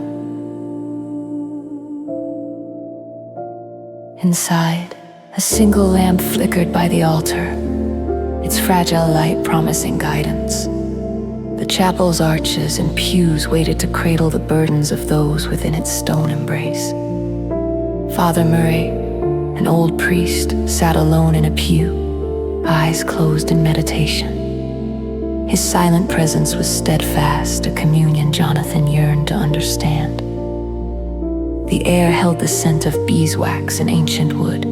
Inside, a single lamp flickered by the altar, its fragile light promising guidance. The chapel's arches and pews waited to cradle the burdens of those within its stone embrace. Father Murray, an old priest, sat alone in a pew, eyes closed in meditation. His silent presence was steadfast, a communion Jonathan yearned to understand. The air held the scent of beeswax and ancient wood,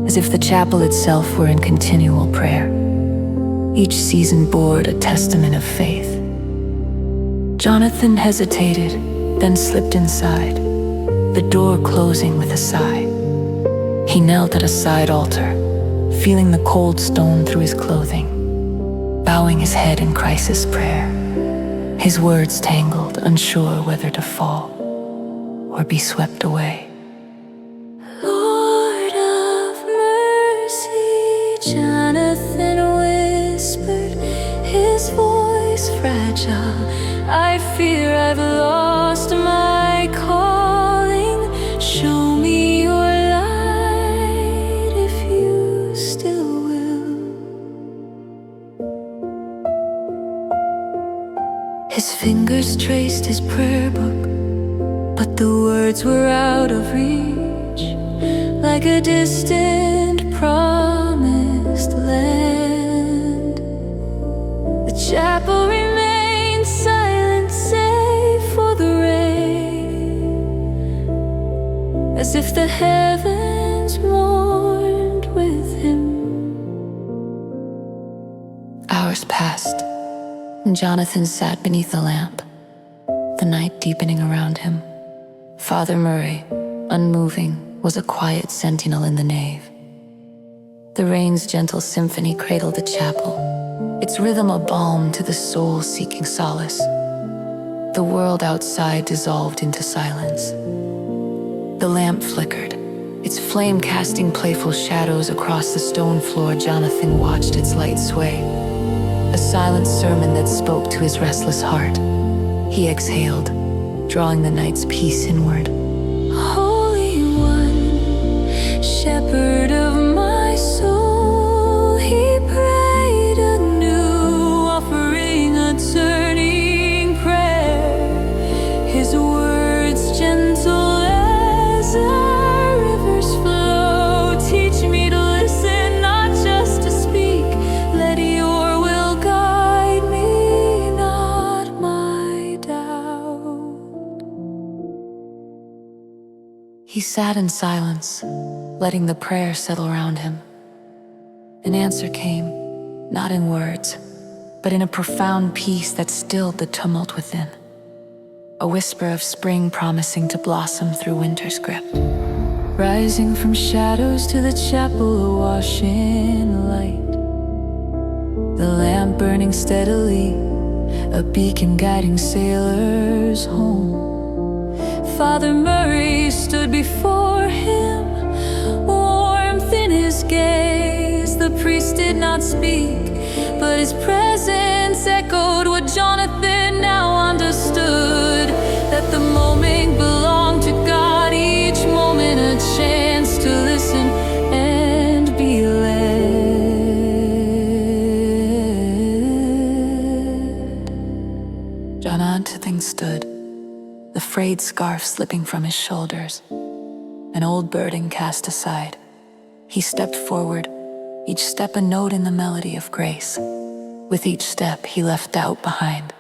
as if the chapel itself were in continual prayer. Each season bore a testament of faith. Jonathan hesitated, then slipped inside, the door closing with a sigh. He knelt at a side altar, feeling the cold stone through his clothing, bowing his head in crisis prayer. His words tangled, unsure whether to fall or be swept away. Lord of mercy, Jonathan whispered, his voice fragile. I fear I've lost my calling. Show me your light if you still will. His fingers traced his prayer book, but the words were out of reach, like a distant promised land. The chapel remained silent save for the rain, as if the heavens mourned with him. Hours passed, and Jonathan sat beneath the lamp, the night deepening around him. Father Murray, unmoving, was a quiet sentinel in the nave. The rain's gentle symphony cradled the chapel, its rhythm a balm to the soul seeking solace. The world outside dissolved into silence. The lamp flickered, its flame casting playful shadows across the stone floor. Jonathan watched its light sway, a silent sermon that spoke to his restless heart. He exhaled, drawing the night's peace inward. Holy One, Shepherd of my soul, he prayed anew, offering a turning prayer. His words gentle as our rivers flow. Teach me to listen, not just to speak. Let your will guide me, not my doubt. He sat in silence, letting the prayer settle around him. An answer came, not in words, but in a profound peace that stilled the tumult within. A whisper of spring promising to blossom through winter's grip. Rising from shadows to the chapel, awash in light. The lamp burning steadily, a beacon guiding sailors home. Father Murray stood before him, warmth in his gaze. The priest did not speak, but his presence echoed what Jonathan now understood, that the moment belonged to God, each moment a chance to listen and be led. Jonathan stood, the frayed scarf slipping from his shoulders, an old burden cast aside. He stepped forward, each step a note in the melody of grace. With each step, he left doubt behind,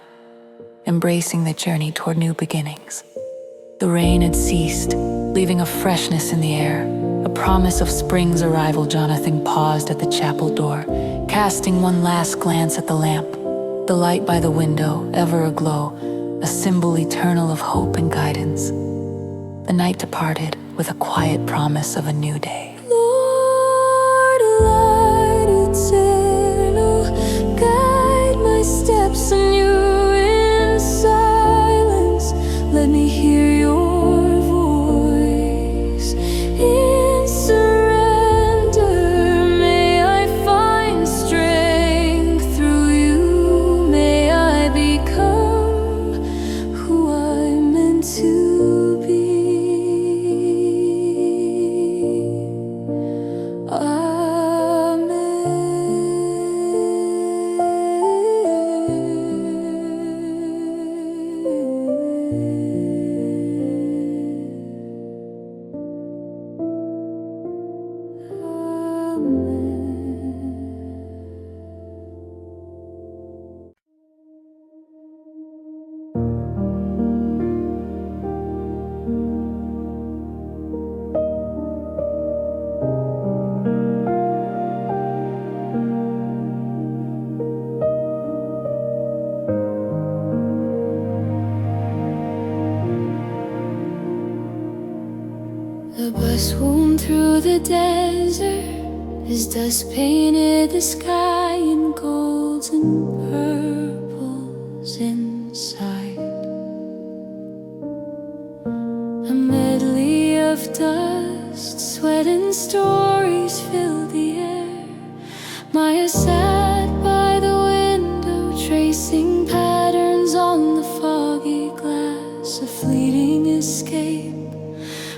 embracing the journey toward new beginnings. The rain had ceased, leaving a freshness in the air, a promise of spring's arrival. Jonathan paused at the chapel door, casting one last glance at the lamp, the light by the window, ever aglow, a symbol eternal of hope and guidance. The night departed with a quiet promise of a new day. Lord, light eternal, guide my steps anew in silence. Let me hear your voice. In surrender, may I find strength through you. May I become who I'm meant to be. The bus wound through the desert as dust painted the sky in golds and purples inside. A medley of dust, sweat and stories filled the air. Maya sat by the window, tracing patterns on the foggy glass, a fleeting escape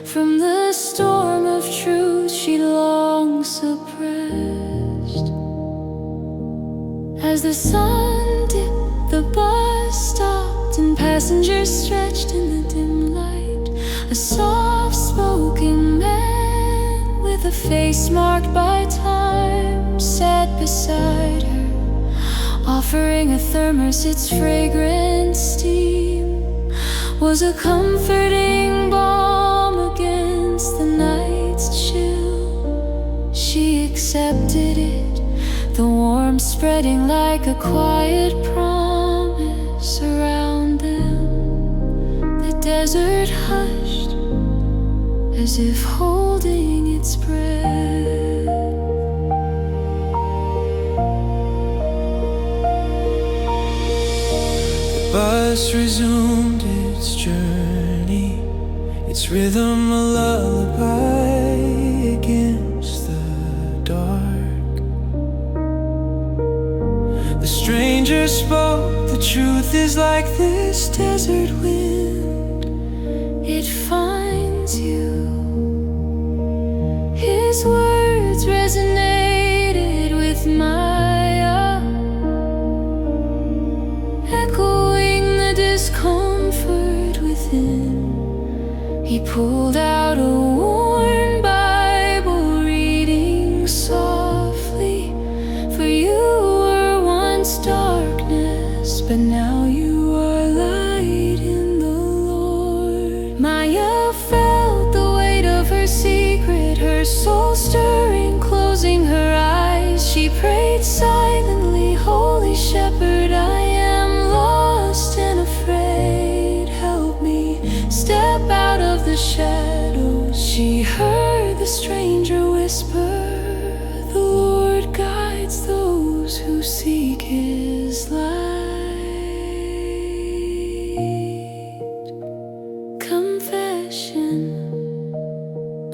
from the storm of truth she long suppressed. As the sun dipped, the bus stopped, and passengers stretched in the dim light. A soft-spoken man with a face marked by time sat beside her, offering a thermos. Its fragrant steam was a comforting balm against the night's chill. She accepted it, the warmth spreading like a quiet promise around them. The desert hushed, as if holding its breath. The bus resumed its journey, its rhythm a lullaby against the dark. The stranger spoke, the truth is like this desert wind, It finds you. His words resonated with Maya, echoing the discomfort within. He pulled out a worn Bible, reading softly. For you were once darkness, but now you are light in the Lord. Maya felt the weight of her secret, her soul stirring, closing her eyes. She prayed silently, Holy Shepherd, I am lost and afraid. Help me step out of the shadows. She heard the stranger whisper, the Lord guides those who seek His light. Confession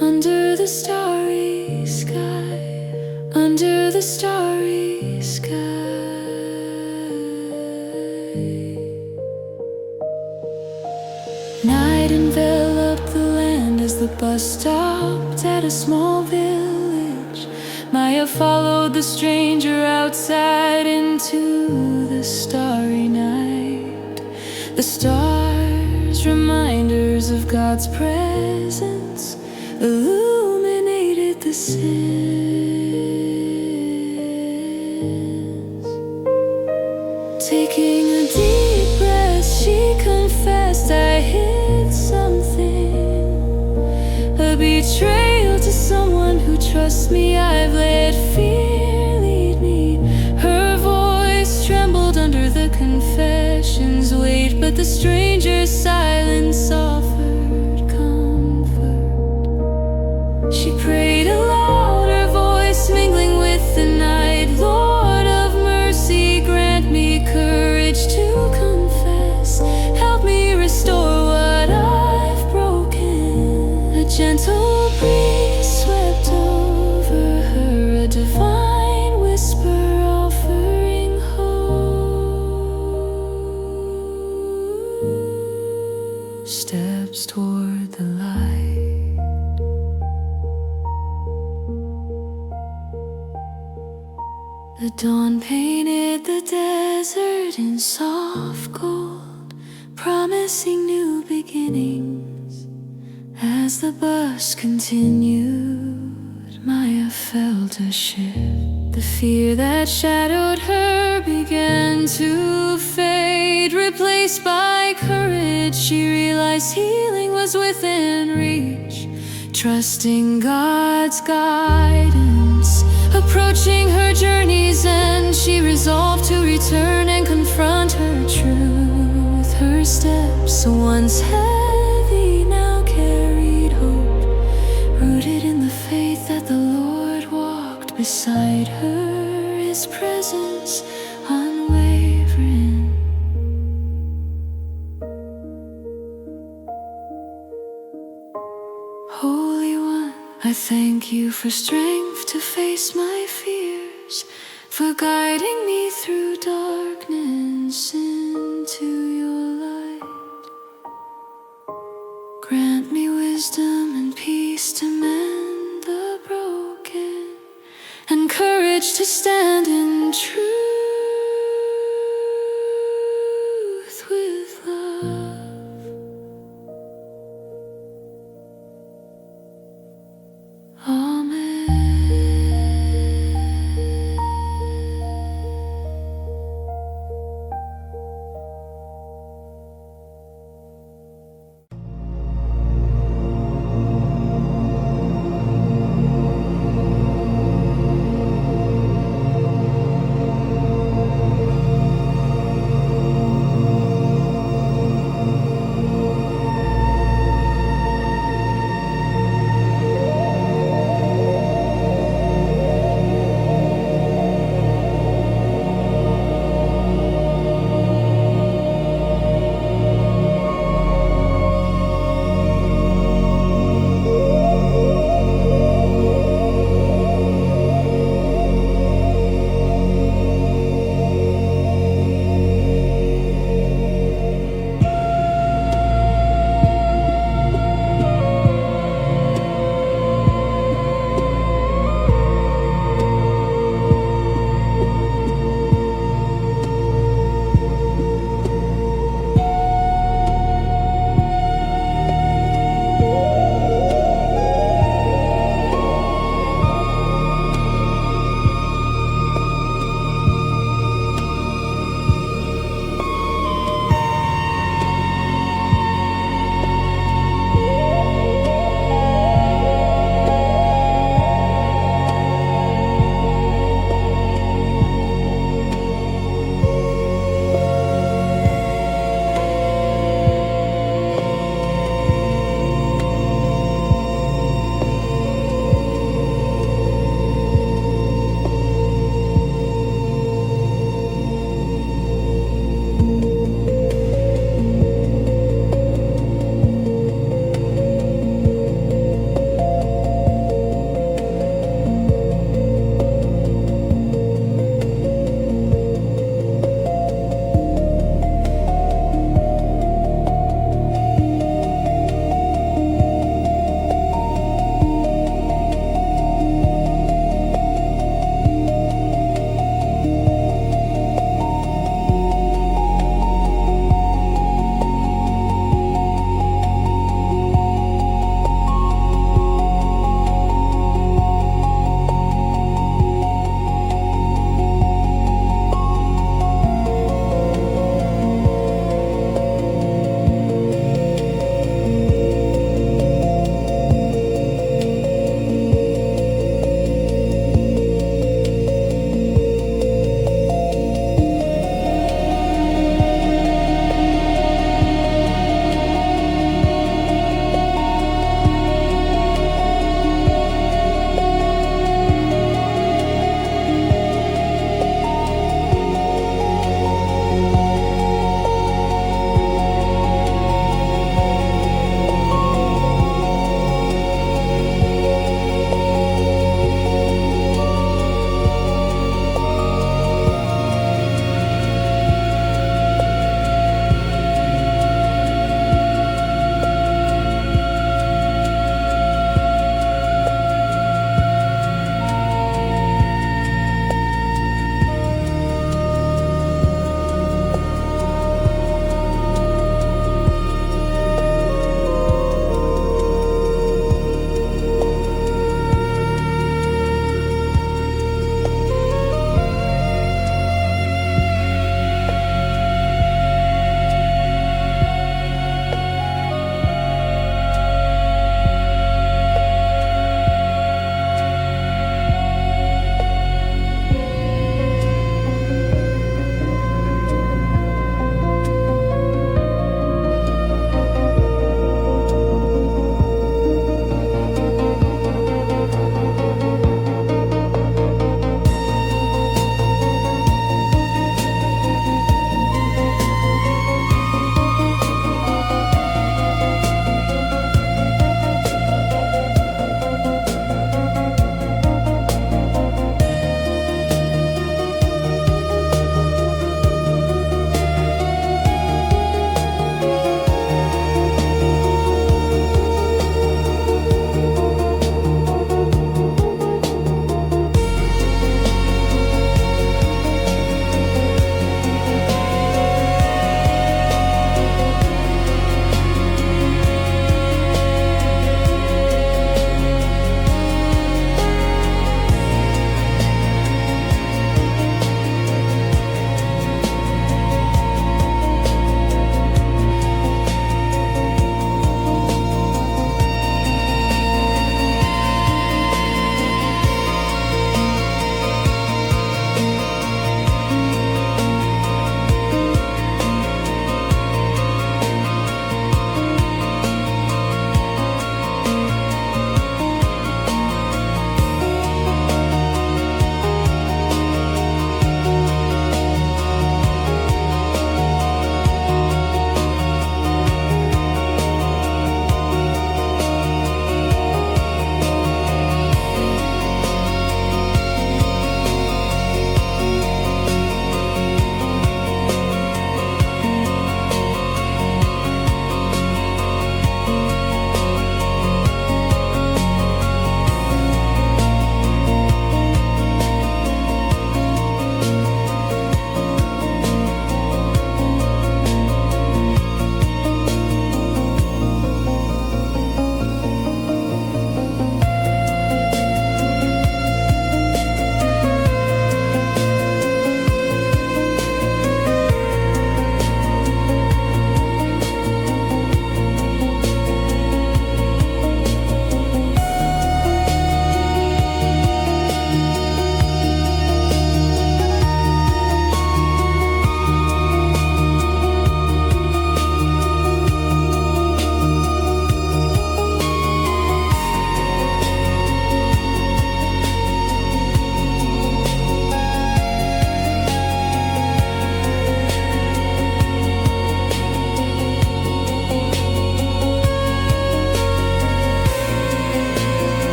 under the starry sky, under the starry sky. Night enveloped the land as the bus stopped at a small village. Maya followed the stranger outside into the starry night. The stars, reminders of God's presence, illuminated the sins. Taking a deep breath, she confessed, I hid something, a betrayal to someone who trusts me. I've let fear lead me. Her voice trembled under the but the stranger's silence offered comfort. She prayed aloud, her voice mingling with the night. Lord of mercy, grant me courage to confess. Help me restore what I've broken. A gentle breeze swept over her, a divine whisper offering hope. Steps toward the light. The dawn painted the desert in soft gold, promising new beginnings. As the bus continued, Maya felt a shift. The fear that shadowed her began to fade, replaced by courage. She realized healing was within reach, trusting God's guidance. Approaching her journey's end, she resolved to return and confront her truth. Her steps, once heavy, now carried hope, rooted in the faith that the Lord walked beside her, His presence unwavering. Holy One, I thank you for strength to face my fears, for guiding me through darkness into your light. Grant me wisdom and peace to mend the broken, and courage to stand in truth with love.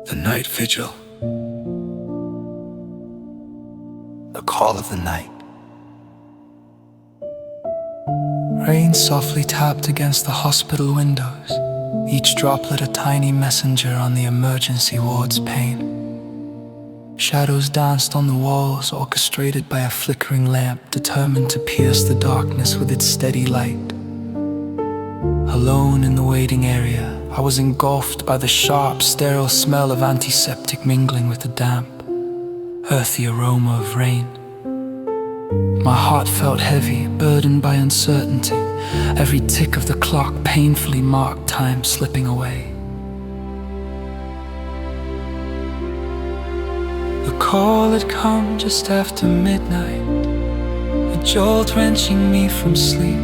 The night vigil. The call of the night. Rain softly tapped against the hospital windows, each droplet a tiny messenger on the emergency ward's pane. Shadows danced on the walls, orchestrated by a flickering lamp, determined to pierce the darkness with its steady light. Alone in the waiting area, I was engulfed by the sharp, sterile smell of antiseptic mingling with the damp, earthy aroma of rain. My heart felt heavy, burdened by uncertainty. Every tick of the clock painfully marked time slipping away. The call had come just after midnight, a jolt wrenching me from sleep.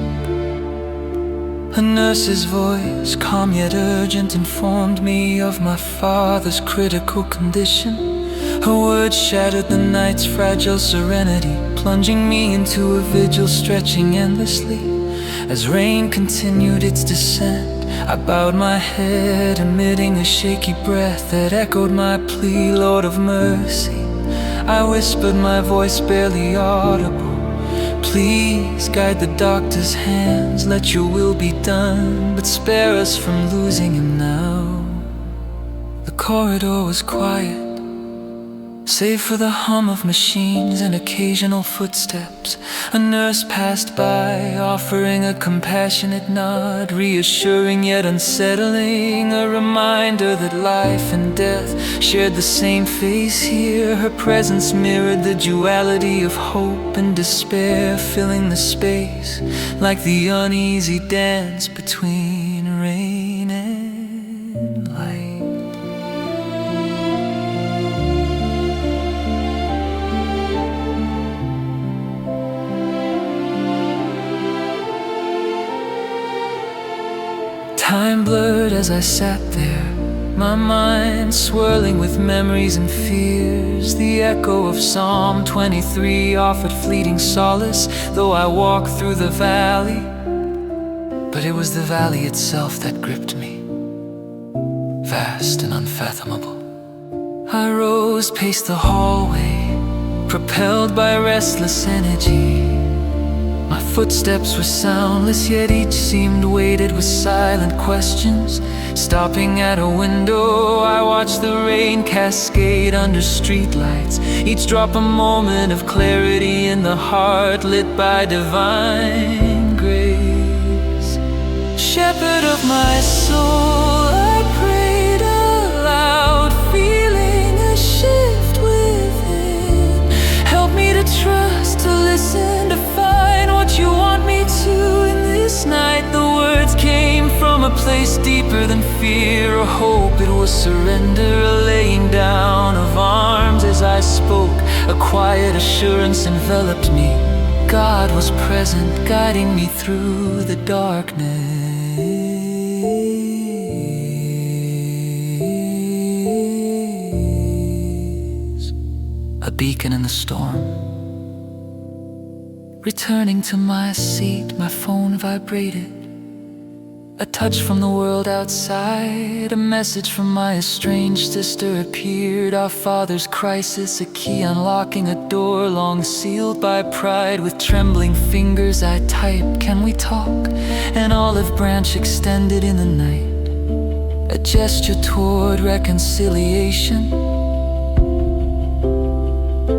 A nurse's voice, calm yet urgent, informed me of my father's critical condition. Her words shattered the night's fragile serenity, plunging me into a vigil stretching endlessly. As rain continued its descent, I bowed my head, emitting a shaky breath that echoed my plea, Lord of mercy. I whispered, my voice barely audible, please guide the doctor's hands, let your will be done, but spare us from losing him now. The corridor was quiet, save for the hum of machines and occasional footsteps. A nurse passed by, offering a compassionate nod, reassuring yet unsettling, a reminder that life and death shared the same face here. Her presence mirrored the duality of hope and despair, filling the space like the uneasy dance between rain and light. Time blurred as I sat there, my mind swirling with memories and fears. The echo of Psalm 23 offered fleeting solace, though I walked through the valley. But it was the valley itself that gripped me, vast and unfathomable. I rose, paced the hallway, propelled by restless energy. My footsteps were soundless, yet each seemed weighted with silent questions. Stopping at a window, I watched the rain cascade under streetlights, each drop a moment of clarity in the heart lit by divine grace. Shepherd of my soul, I prayed aloud, feeling a shift within. Help me to trust, to listen, to find what you want me to in this night. The words came from a place deeper than fear or hope. It was surrender, a laying down of arms as I spoke. A quiet assurance enveloped me. God was present, guiding me through the darkness. A beacon in the storm. Returning to my seat, my phone vibrated. A touch from the world outside, a message from my estranged sister appeared. Our father's crisis, a key unlocking a door long sealed by pride. With trembling fingers I type, can we talk? An olive branch extended in the night, a gesture toward reconciliation.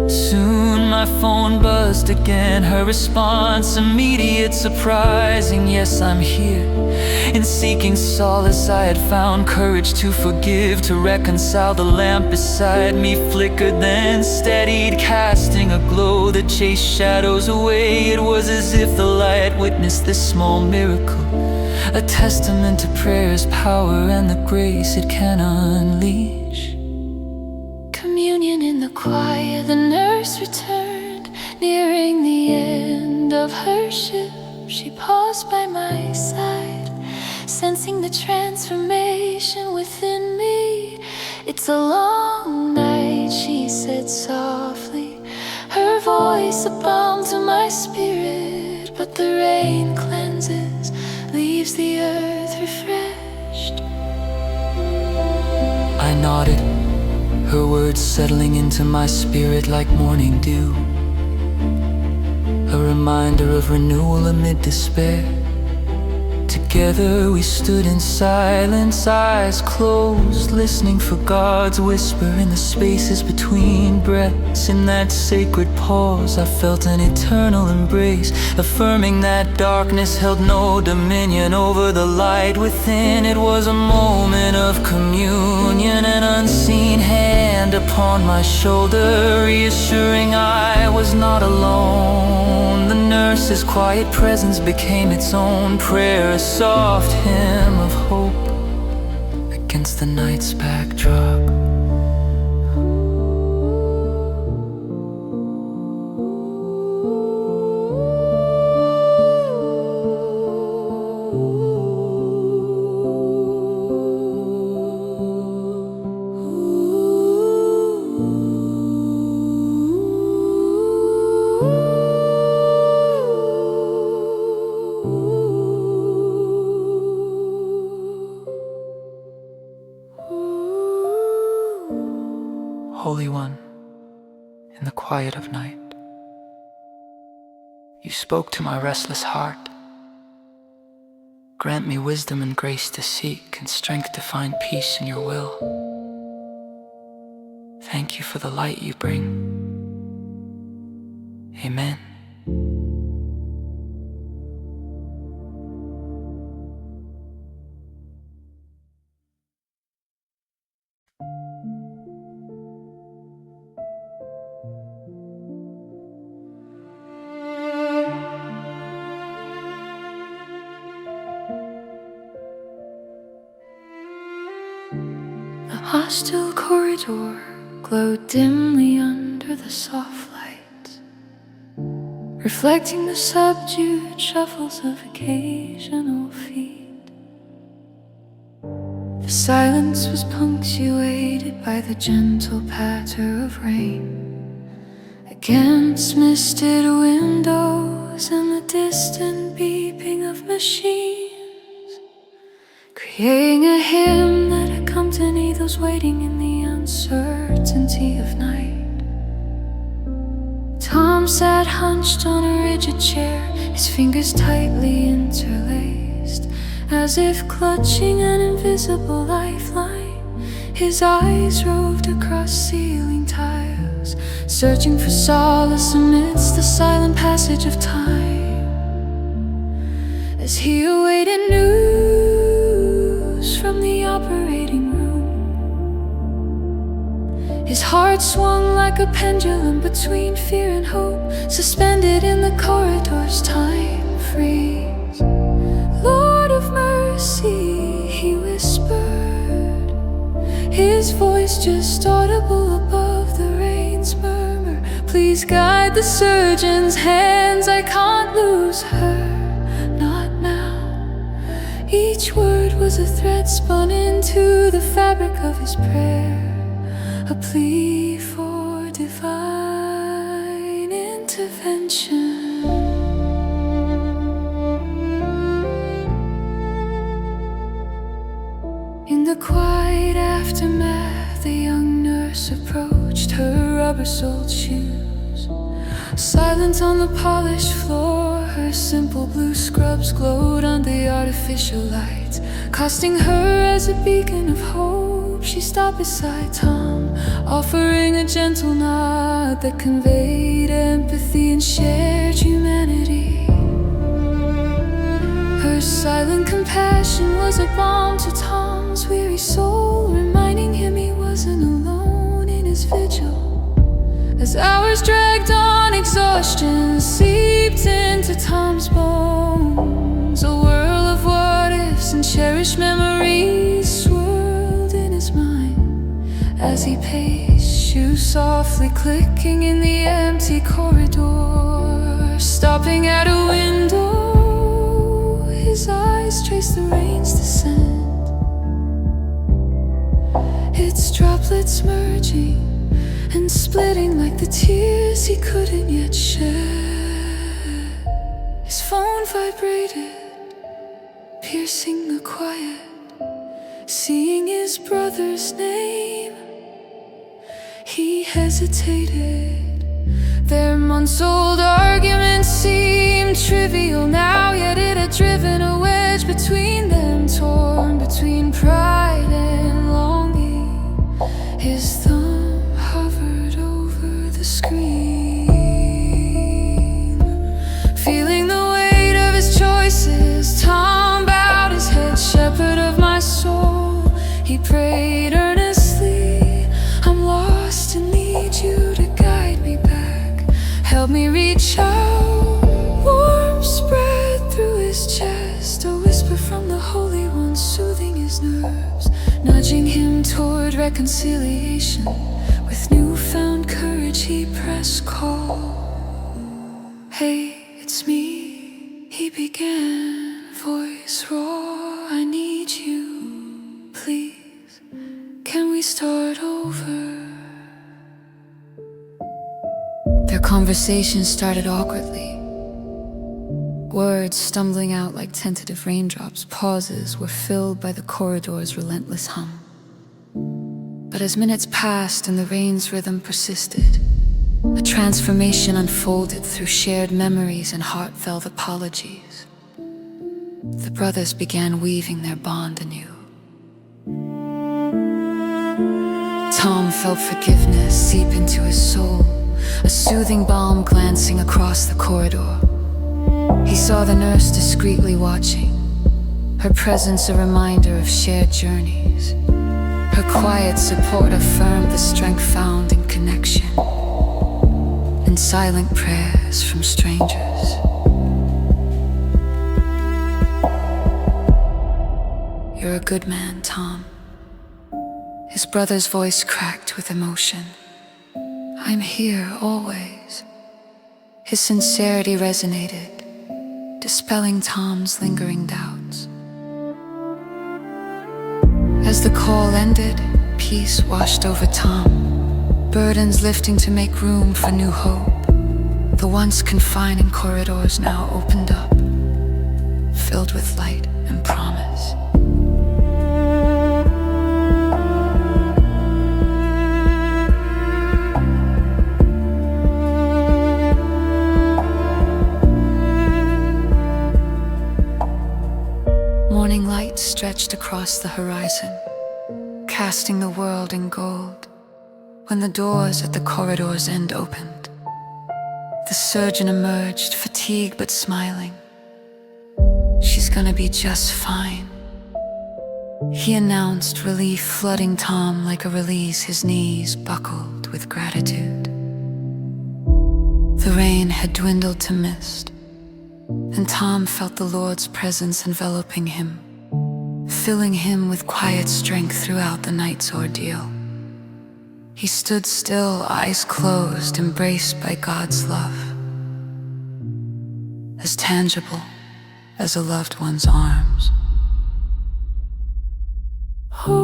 Soon my phone buzzed again, her response immediate, surprising. Yes, I'm here. In seeking solace I had found courage to forgive, to reconcile. The lamp beside me flickered, then steadied, casting a glow that chased shadows away. It was as if the light witnessed this small miracle, a testament to prayer's power and the grace it can unleash. Communion in the choir, the nurse returned, nearing the end of her shift. She paused by my side, sensing the transformation within me. It's a long night, she said softly, her voice a balm to my spirit. But the rain cleanses, leaves the earth refreshed. I nodded, her words settling into my spirit like morning dew, a reminder of renewal amid despair. Together we stood in silence, eyes closed, listening for God's whisper in the spaces between breaths. In that sacred pause I felt an eternal embrace, affirming that darkness held no dominion over the light within. It was a moment of communion, an unseen hand upon my shoulder, reassuring I was not alone. The nurse's quiet presence became its own prayer, a soft hymn of hope against the night's backdrop. Holy One, in the quiet of night, you spoke to my restless heart. Grant me wisdom and grace to seek, and strength to find peace in your will. Thank you for the light you bring. Amen. The hostile corridor glowed dimly under the soft light, reflecting the subdued shuffles of occasional feet. The silence was punctuated by the gentle patter of rain against misted windows and the distant beeping of machines, creating a hymn that accompanied those waiting in the uncertainty of night. Tom sat hunched on a rigid chair, his fingers tightly interlaced, as if clutching an invisible lifeline. His eyes roved across ceiling tiles, searching for solace amidst the silent passage of time, as he awaited news from the operating room. His heart swung like a pendulum between fear and hope, suspended in the corridor's time freeze. Lord of mercy, he whispered, his voice just audible above the rain's murmur. Please guide the surgeon's hands, I can't lose her, not now. Each word was a thread spun into the fabric of his prayer, a plea for divine intervention. In the quiet aftermath, the young nurse approached, her rubber-soled shoes silent on the polished floor. Her simple blue scrubs glowed under the artificial light, casting her as a beacon of hope. She stopped beside Tom, offering a gentle nod that conveyed empathy and shared humanity. Her silent compassion was a balm to Tom's weary soul, reminding him he wasn't alone in his vigil. As hours dragged on, exhaustion seeped into Tom's bones. A whirl of what-ifs and cherished memories swirled in his mind as he paced, shoes softly clicking in the empty corridor. Stopping at a window, his eyes traced the rain's descent, its droplets merging and splitting like the tears he couldn't yet shed. His phone vibrated, piercing the quiet, seeing his brother's name He hesitated. Their months-old arguments seemed trivial now, yet it had driven a wedge between them, torn between pride and longing. His thumb hovered over the screen. Feeling the weight of his choices, Tom bowed his head. Shepherd of my soul, he prayed earnestly. I'm lost and need you to guide me back. Help me reach out. Warmth spread through his chest, a whisper from the Holy One soothing his nerves, nudging him toward reconciliation. With newfound courage he pressed call. Hey, it's me, he began, voice raw. I need you, please. Can we start over? Their conversation started awkwardly. Words stumbling out like tentative raindrops, pauses were filled by the corridor's relentless hum. But as minutes passed and the rain's rhythm persisted, a transformation unfolded through shared memories and heartfelt apologies. The brothers began weaving their bond anew. Tom felt forgiveness seep into his soul, a soothing balm glancing across the corridor. He saw the nurse discreetly watching, her presence a reminder of shared journeys. Her quiet support affirmed the strength found in connection, and silent prayers from strangers. You're a good man, Tom. His brother's voice cracked with emotion. I'm here always. His sincerity resonated, dispelling Tom's lingering doubts. As the call ended, peace washed over Tom, burdens lifting to make room for new hope. The once confining corridors now opened up, filled with light and promise. Morning light stretched across the horizon, casting the world in gold. When the doors at the corridor's end opened, the surgeon emerged, fatigued but smiling. She's gonna be just fine, he announced, relief flooding Tom like a release. His knees buckled with gratitude. The rain had dwindled to mist, and Tom felt the Lord's presence enveloping him, filling him with quiet strength throughout the night's ordeal. He stood still, eyes closed, embraced by God's love, as tangible as a loved one's arms. Holy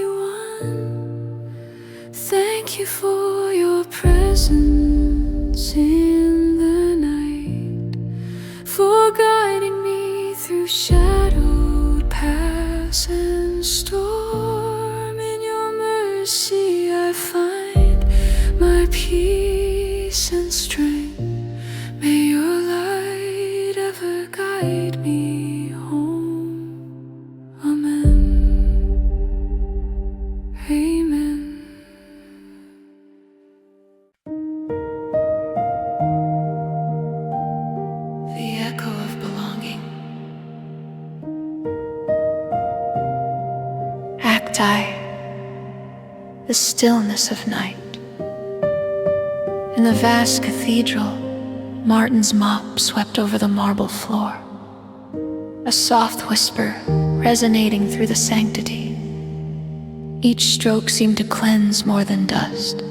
One, thank you for your presence in the night, for guiding me through shadowed paths and storm. In your mercy I find my peace and strength. May your light ever guide me home. Amen. Amen. The echo of belonging. Acti, the stillness of night. In the vast cathedral, Martin's mop swept over the marble floor, a soft whisper resonating through the sanctity. Each stroke seemed to cleanse more than dust.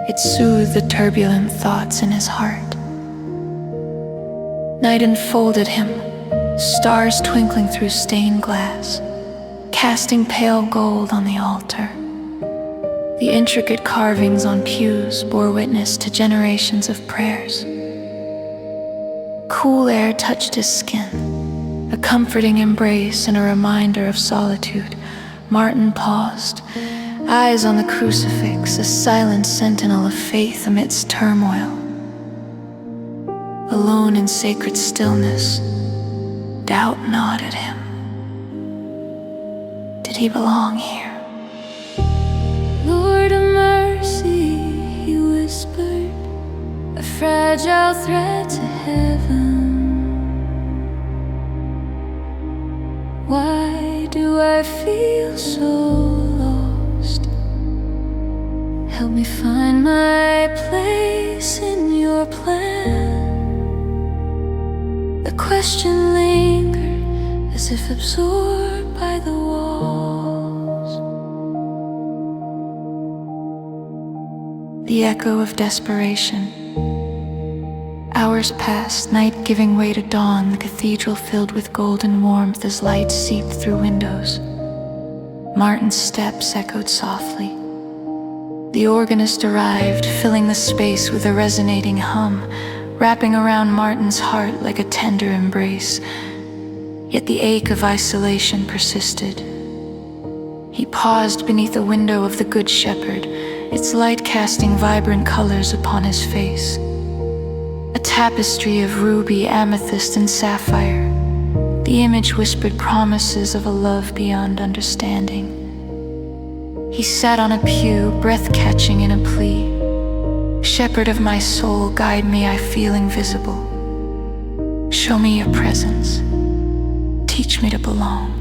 It soothed the turbulent thoughts in his heart. Night enfolded him, stars twinkling through stained glass, casting pale gold on the altar. The intricate carvings on pews bore witness to generations of prayers. Cool air touched his skin, a comforting embrace and a reminder of solitude. Martin paused, eyes on the crucifix, a silent sentinel of faith amidst turmoil. Alone in sacred stillness, doubt gnawed at him. Did he belong here? Lord of mercy, he whispered, a fragile thread to heaven. Why do I feel so lost? Help me find my place in your plan. The question lingered as if absorbed by the walls. The echo of desperation. Hours passed, night giving way to dawn, the cathedral filled with golden warmth as light seeped through windows. Martin's steps echoed softly. The organist arrived, filling the space with a resonating hum, wrapping around Martin's heart like a tender embrace. Yet the ache of isolation persisted. He paused beneath the window of the Good Shepherd, its light casting vibrant colors upon his face. A tapestry of ruby, amethyst, and sapphire. The image whispered promises of a love beyond understanding. He sat on a pew, breath-catching in a plea. Shepherd of my soul, guide me, I feel invisible. Show me your presence. Teach me to belong.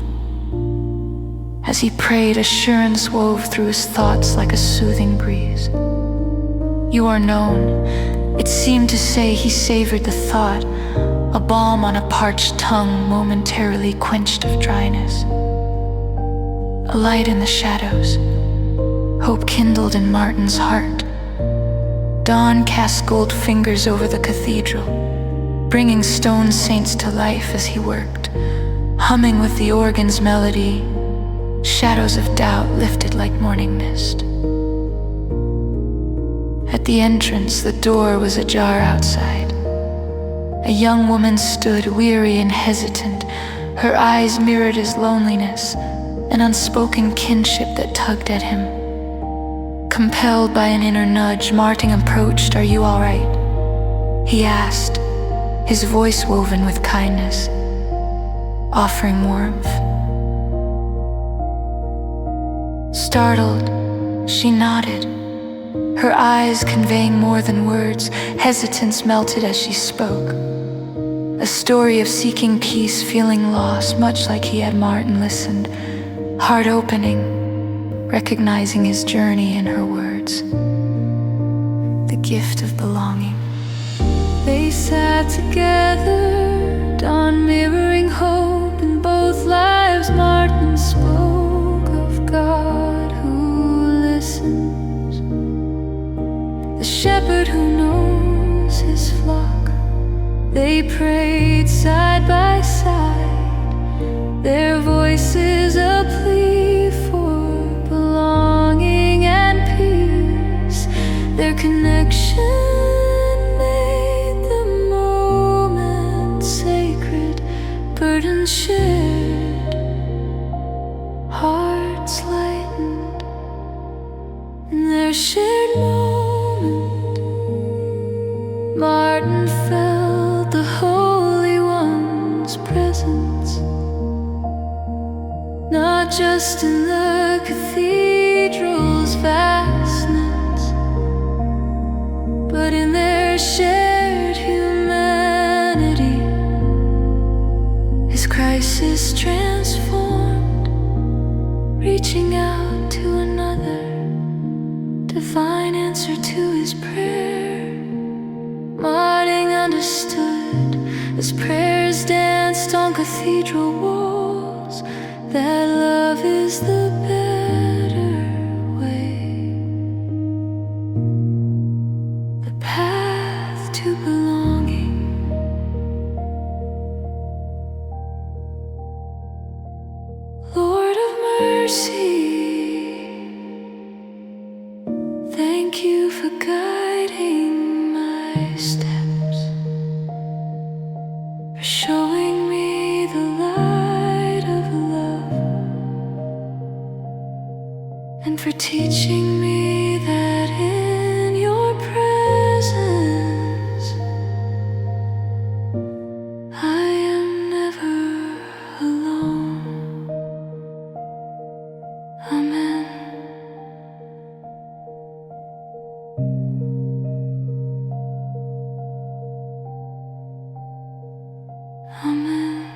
As he prayed, assurance wove through his thoughts like a soothing breeze. You are known. It seemed to say he savored the thought, a balm on a parched tongue momentarily quenched of dryness. A light in the shadows, hope kindled in Martin's heart. Dawn cast gold fingers over the cathedral, bringing stone saints to life as he worked, humming with the organ's melody. Shadows of doubt lifted like morning mist. At the entrance, the door was ajar outside. A young woman stood, weary and hesitant. Her eyes mirrored his loneliness, an unspoken kinship that tugged at him. Compelled by an inner nudge, Martin approached. "Are you all right?" he asked, his voice woven with kindness, offering warmth. Startled, she nodded, her eyes conveying more than words. Hesitance melted as she spoke. A story of seeking peace, feeling lost, much like he had. Martin listened, heart opening, recognizing his journey in her words. The gift of belonging. They sat together, dawn mirroring hope in both lives. Martin spoke of God who listens, the shepherd who knows his flock. They prayed side by side, their voices a plea for belonging and peace. Their connection made the moment sacred, burdens shared, hearts lightened. In their shared moment, Martin felt the Holy One's presence, not just in the cathedral's vastness, but in their shared humanity. His crisis transformed, reaching out to another, divine answer to his prayer. Martin understood as prayers danced on cathedral walls that love is the better way, the path to belonging. Lord of mercy, thank you for guiding my steps, for showing me the light of love. and for teaching me that in your presence I am never alone. Amen. Amen.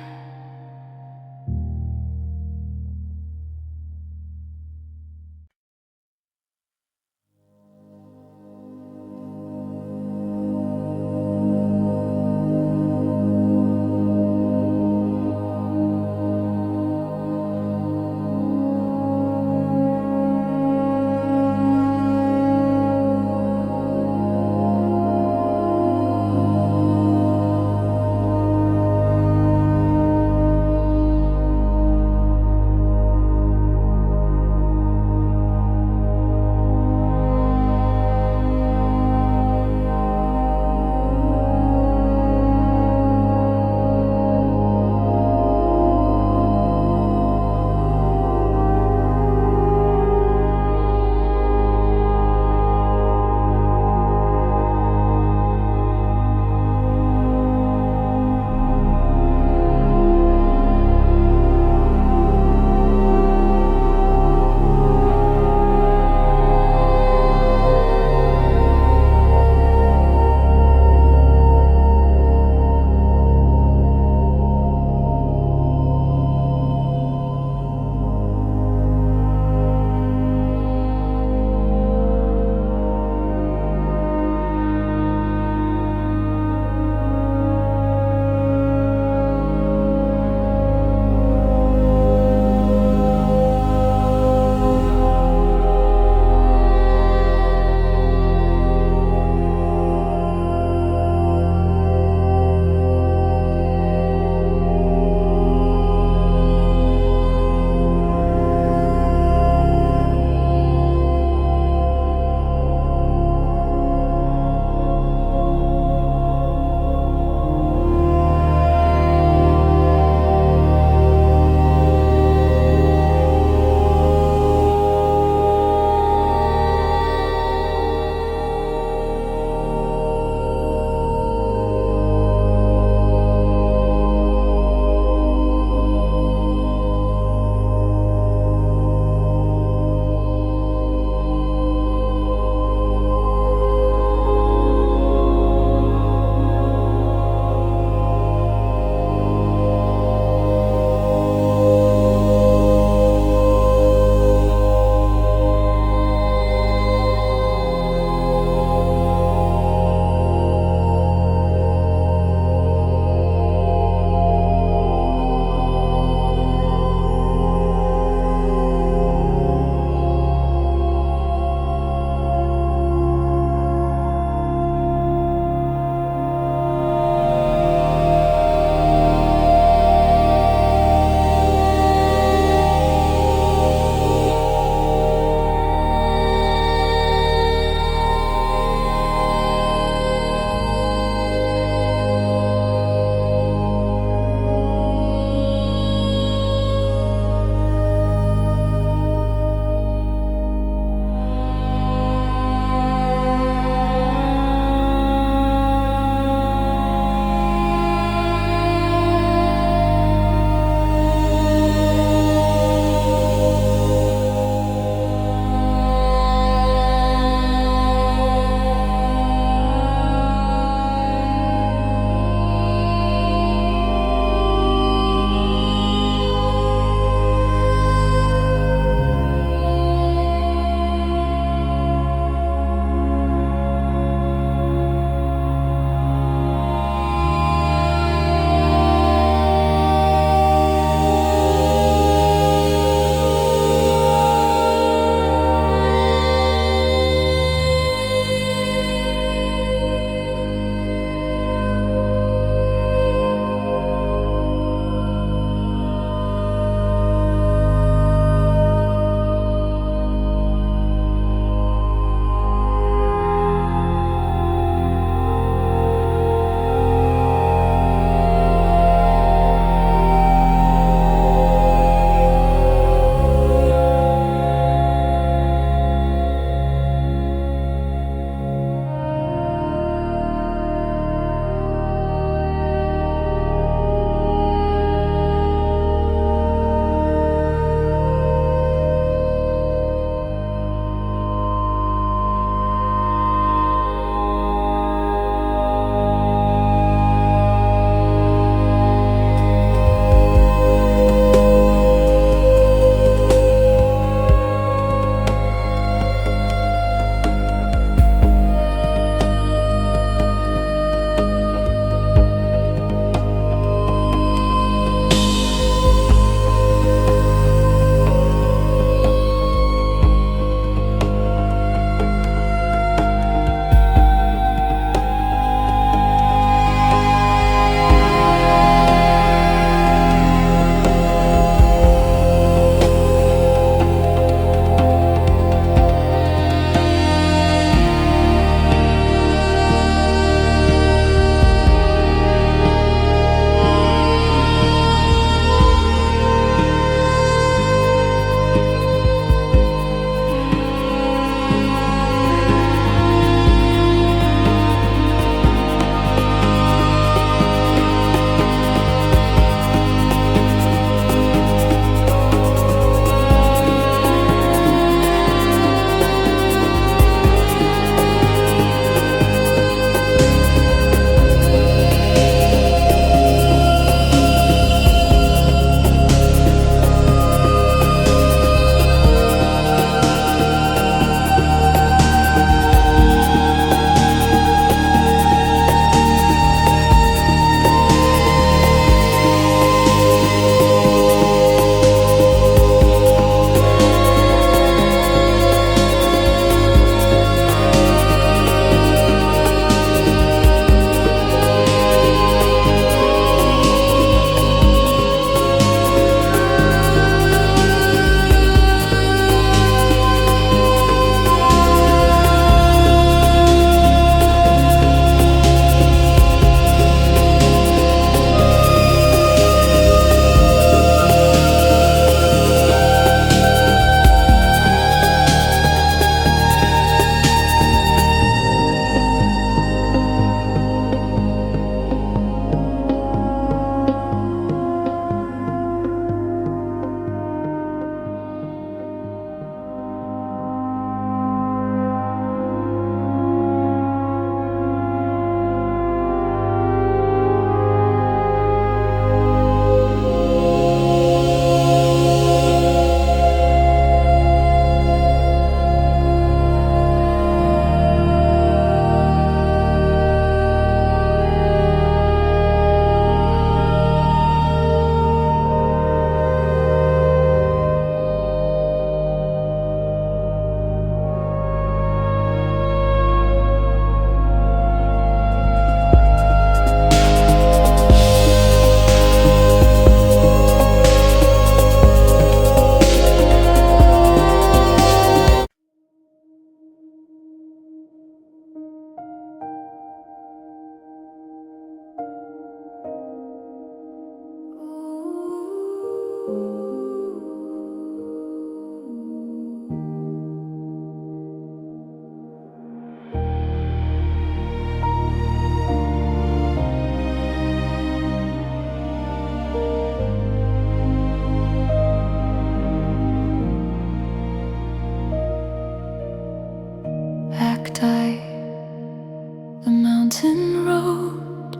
mountain road.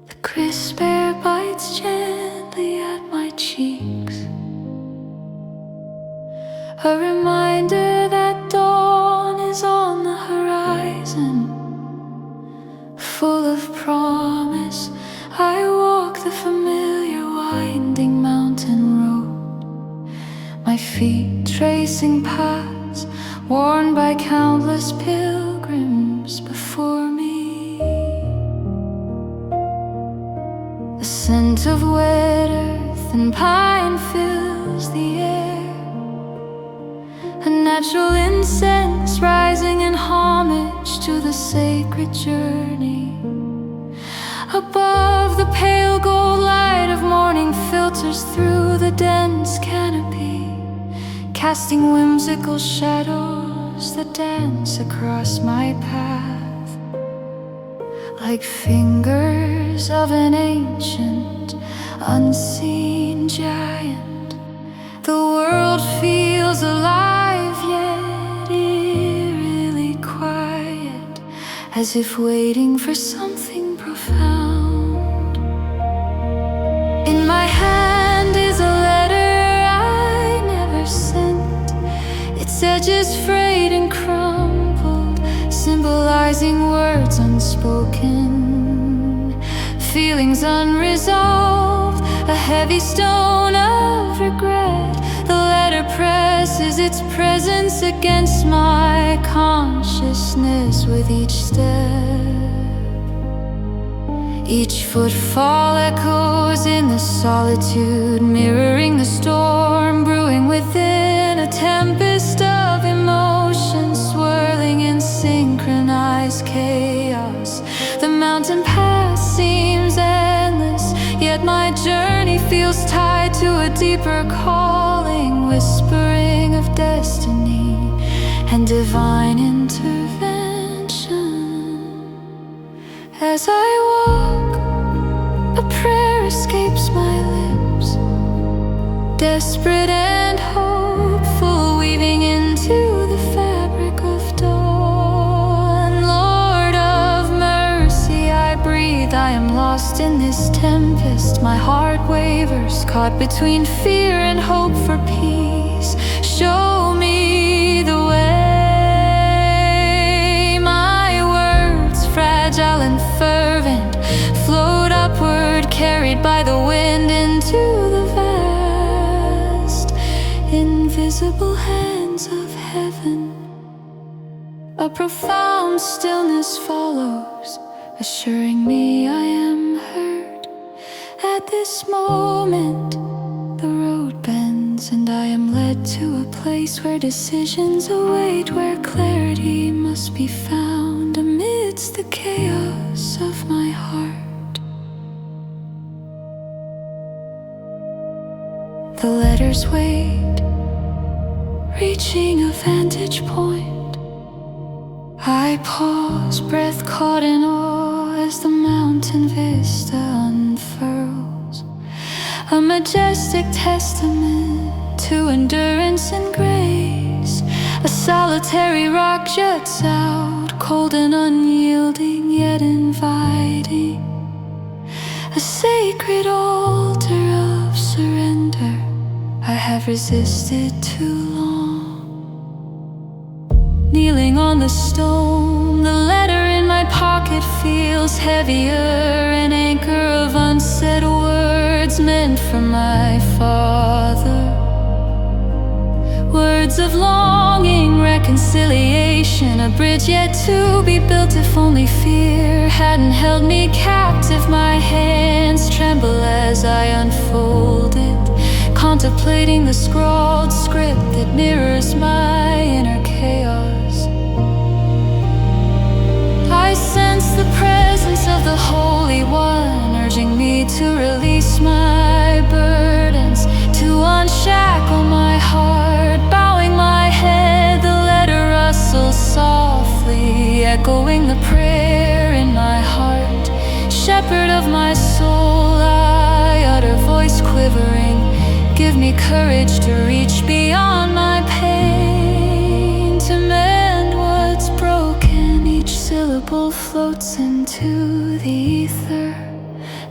The crisp air bites gently at my cheeks, a reminder that dawn is on the horizon. Full of promise, I walk the familiar winding mountain road, my feet tracing paths worn by countless pilgrims before me. The scent of wet earth and pine fills the air, a natural incense rising in homage to the sacred journey. Above, the pale gold light of morning filters through the dense canopy, casting whimsical shadows that dance across my path, like fingers of an ancient, unseen giant. The world feels alive, yet eerily quiet, as if waiting for something profound. In my hand is a letter I never sent, its edges frayed and crumpled, symbolizing words unspoken, feelings unresolved, a heavy stone of regret. The letter presses its presence against my consciousness with each step. Each footfall echoes in the solitude, mirroring the storm brewing within, a tempest of emotion swirling in synchronized chaos. The mountain path seems endless, yet my journey feels tied to a deeper calling, whispering of destiny and divine intervention. As I walk, a prayer escapes my lips, desperate and hopeful, weaving into the fabric of dawn. Lord of mercy, I breathe, I am lost in this tempest. My heart wavers, caught between fear and hope for peace. Show me the way. My words, fragile and fervent, float upward, carried by the wind into the vast, invisible hands of heaven. A profound stillness follows, assuring me I am heard. At this moment, the road bends, and I am led to a place where decisions await, where clarity must be found amidst the chaos of my heart. The letters wait, reaching a vantage point. I pause, breath caught in awe, as the mountain vista unfurls, a majestic testament to endurance and grace. A solitary rock juts out, cold and unyielding, yet inviting, a sacred altar of surrender I have resisted too long. Kneeling on the stone, the letter in my pocket feels heavier, an anchor of unsaid words meant for my father. Words of longing, reconciliation, a bridge yet to be built if only fear hadn't held me captive. My hands tremble as I unfold it, contemplating the scrawled script that mirrors my inner chaos. I sense the presence of the Holy One, urging me to release my burdens, to unshackle my heart. Bowing my head, the letter rustles softly, echoing the prayer in my heart. Shepherd of my soul, I utter, voice quivering, give me courage to reach beyond my pain, to mend what's broken, each syllable floats into the ether,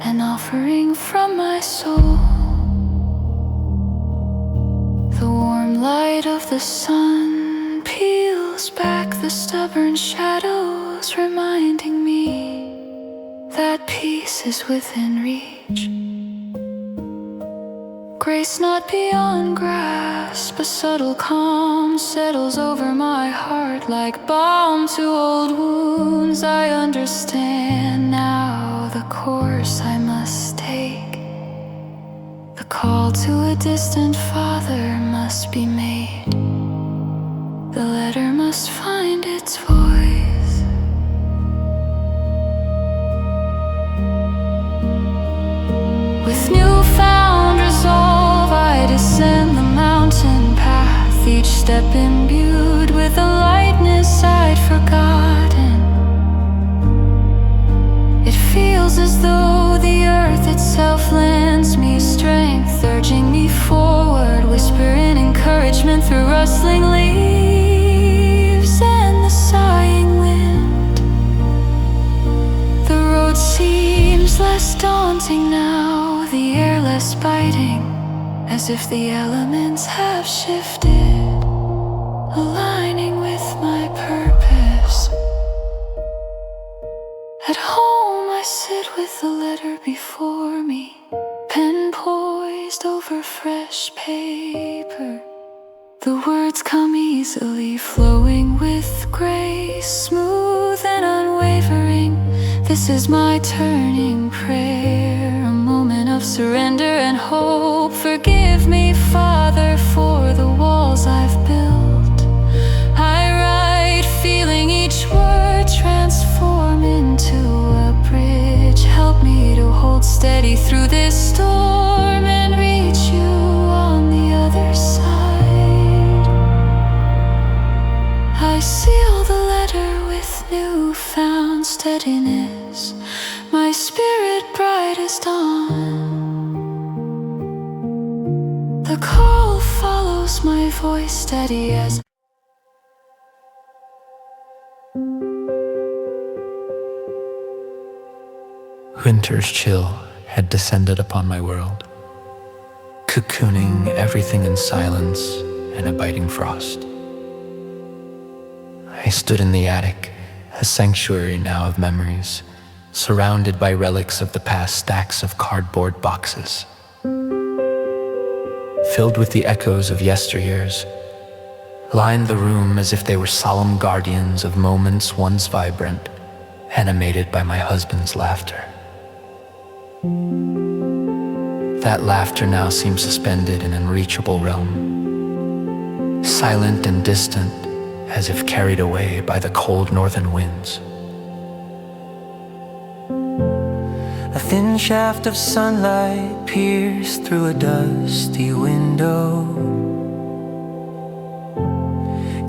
an offering from my soul. The warm light of the sun peels back the stubborn shadows, reminding me that peace is within reach. Grace not beyond grasp, a subtle calm settles over my heart like balm to old wounds. I understand now the course I must take. The call to a distant father must be made. The letter must find its voice. With newfound resolve, I descend the mountain path, each step imbued with a lightness I'd forgotten. It feels as though the earth itself lends me strength, urging me forward, whispering encouragement through rustling leaves and the sighing wind. The road seems less daunting now, the air less biting, as if the elements have shifted, aligning with my purpose. At home I sit with the letter before me, pen poised over fresh paper. The words come easily, flowing with grace, smooth and unwavering. This is my turning prayer, a moment of surrender and hope. Forgive me, Father, for the walls I've built. I write, feeling each word transform into a bridge. Help me to hold steady through this storm and reach you on the other side. I seal the letter with newfound steadiness, my spirit bright as dawn. The call follows my voice steady as Winter's chill had descended upon my world, cocooning everything in silence and a biting frost. I stood in the attic, a sanctuary now of memories, surrounded by relics of the past. Stacks of cardboard boxes, filled with the echoes of yesteryears, lined the room as if they were solemn guardians of moments once vibrant, animated by my husband's laughter. That laughter now seemed suspended in an unreachable realm, silent and distant, as if carried away by the cold northern winds. A thin shaft of sunlight pierced through a dusty window,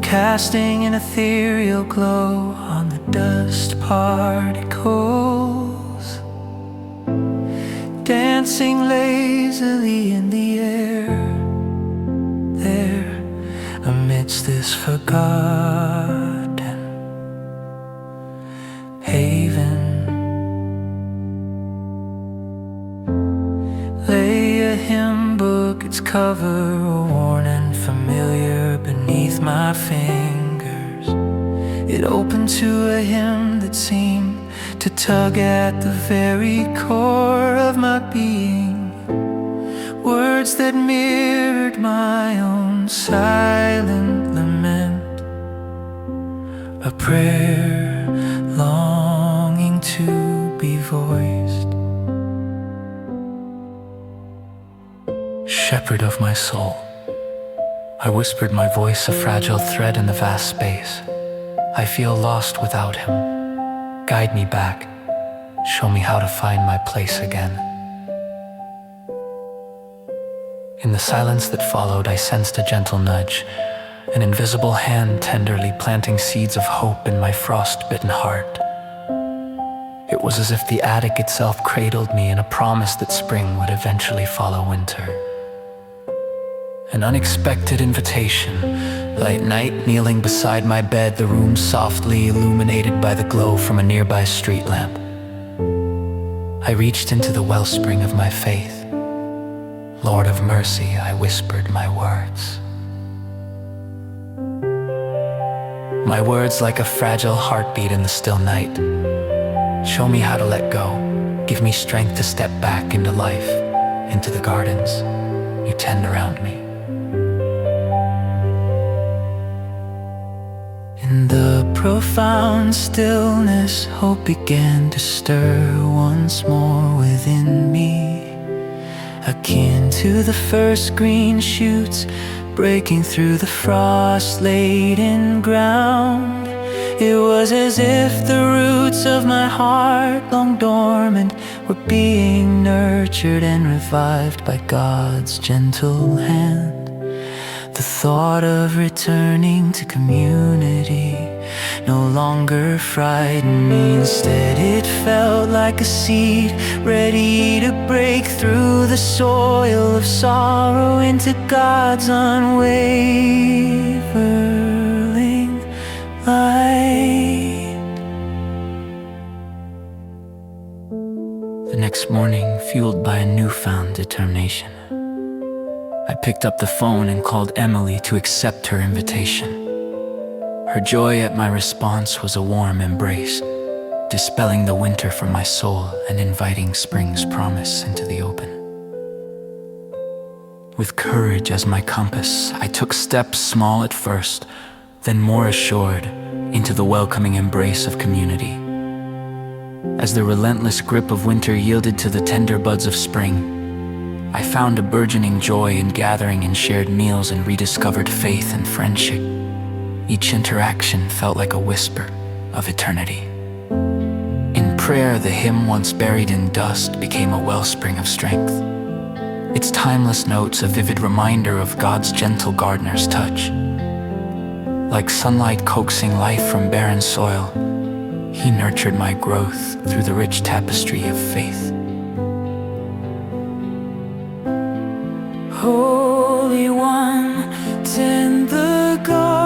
casting an ethereal glow on the dust particles, dancing lazily in the air, there amidst this forgotten haven. Lay a hymn book, its cover worn and familiar beneath my fingers. It opened to a hymn that seemed to tug at the very core of my being, words that mirrored my own silent lament, a prayer longing to be voiced. Shepherd of my soul, I whispered, my voice a fragile thread in the vast space. I feel lost without him. Guide me back, show me how to find my place again. In the silence that followed, I sensed a gentle nudge, an invisible hand tenderly planting seeds of hope in my frost-bitten heart. It was as if the attic itself cradled me in a promise that spring would eventually follow winter. An unexpected invitation, At night, kneeling beside my bed, the room softly illuminated by the glow from a nearby street lamp, I reached into the wellspring of my faith. Lord of mercy, I whispered my words. My words like a fragile heartbeat in the still night. Show me how to let go. Give me strength to step back into life, into the gardens you tend around me. In the profound stillness, hope began to stir once more within me, akin to the first green shoots breaking through the frost-laden ground. It was as if the roots of my heart, long dormant, were being nurtured and revived by God's gentle hand. The thought of returning to community no longer frightened me. Instead, it felt like a seed ready to break through the soil of sorrow into God's unwavering light. The next morning, fueled by a newfound determination, I picked up the phone and called Emily to accept her invitation. Her joy at my response was a warm embrace, dispelling the winter from my soul and inviting spring's promise into the open. With courage as my compass, I took steps small at first, then more assured, into the welcoming embrace of community. As the relentless grip of winter yielded to the tender buds of spring, I found a burgeoning joy in gathering in shared meals and rediscovered faith and friendship. Each interaction felt like a whisper of eternity. In prayer, the hymn once buried in dust became a wellspring of strength. Its timeless notes a vivid reminder of God's gentle gardener's touch. Like sunlight coaxing life from barren soil, He nurtured my growth through the rich tapestry of faith. Holy One, tend the garden.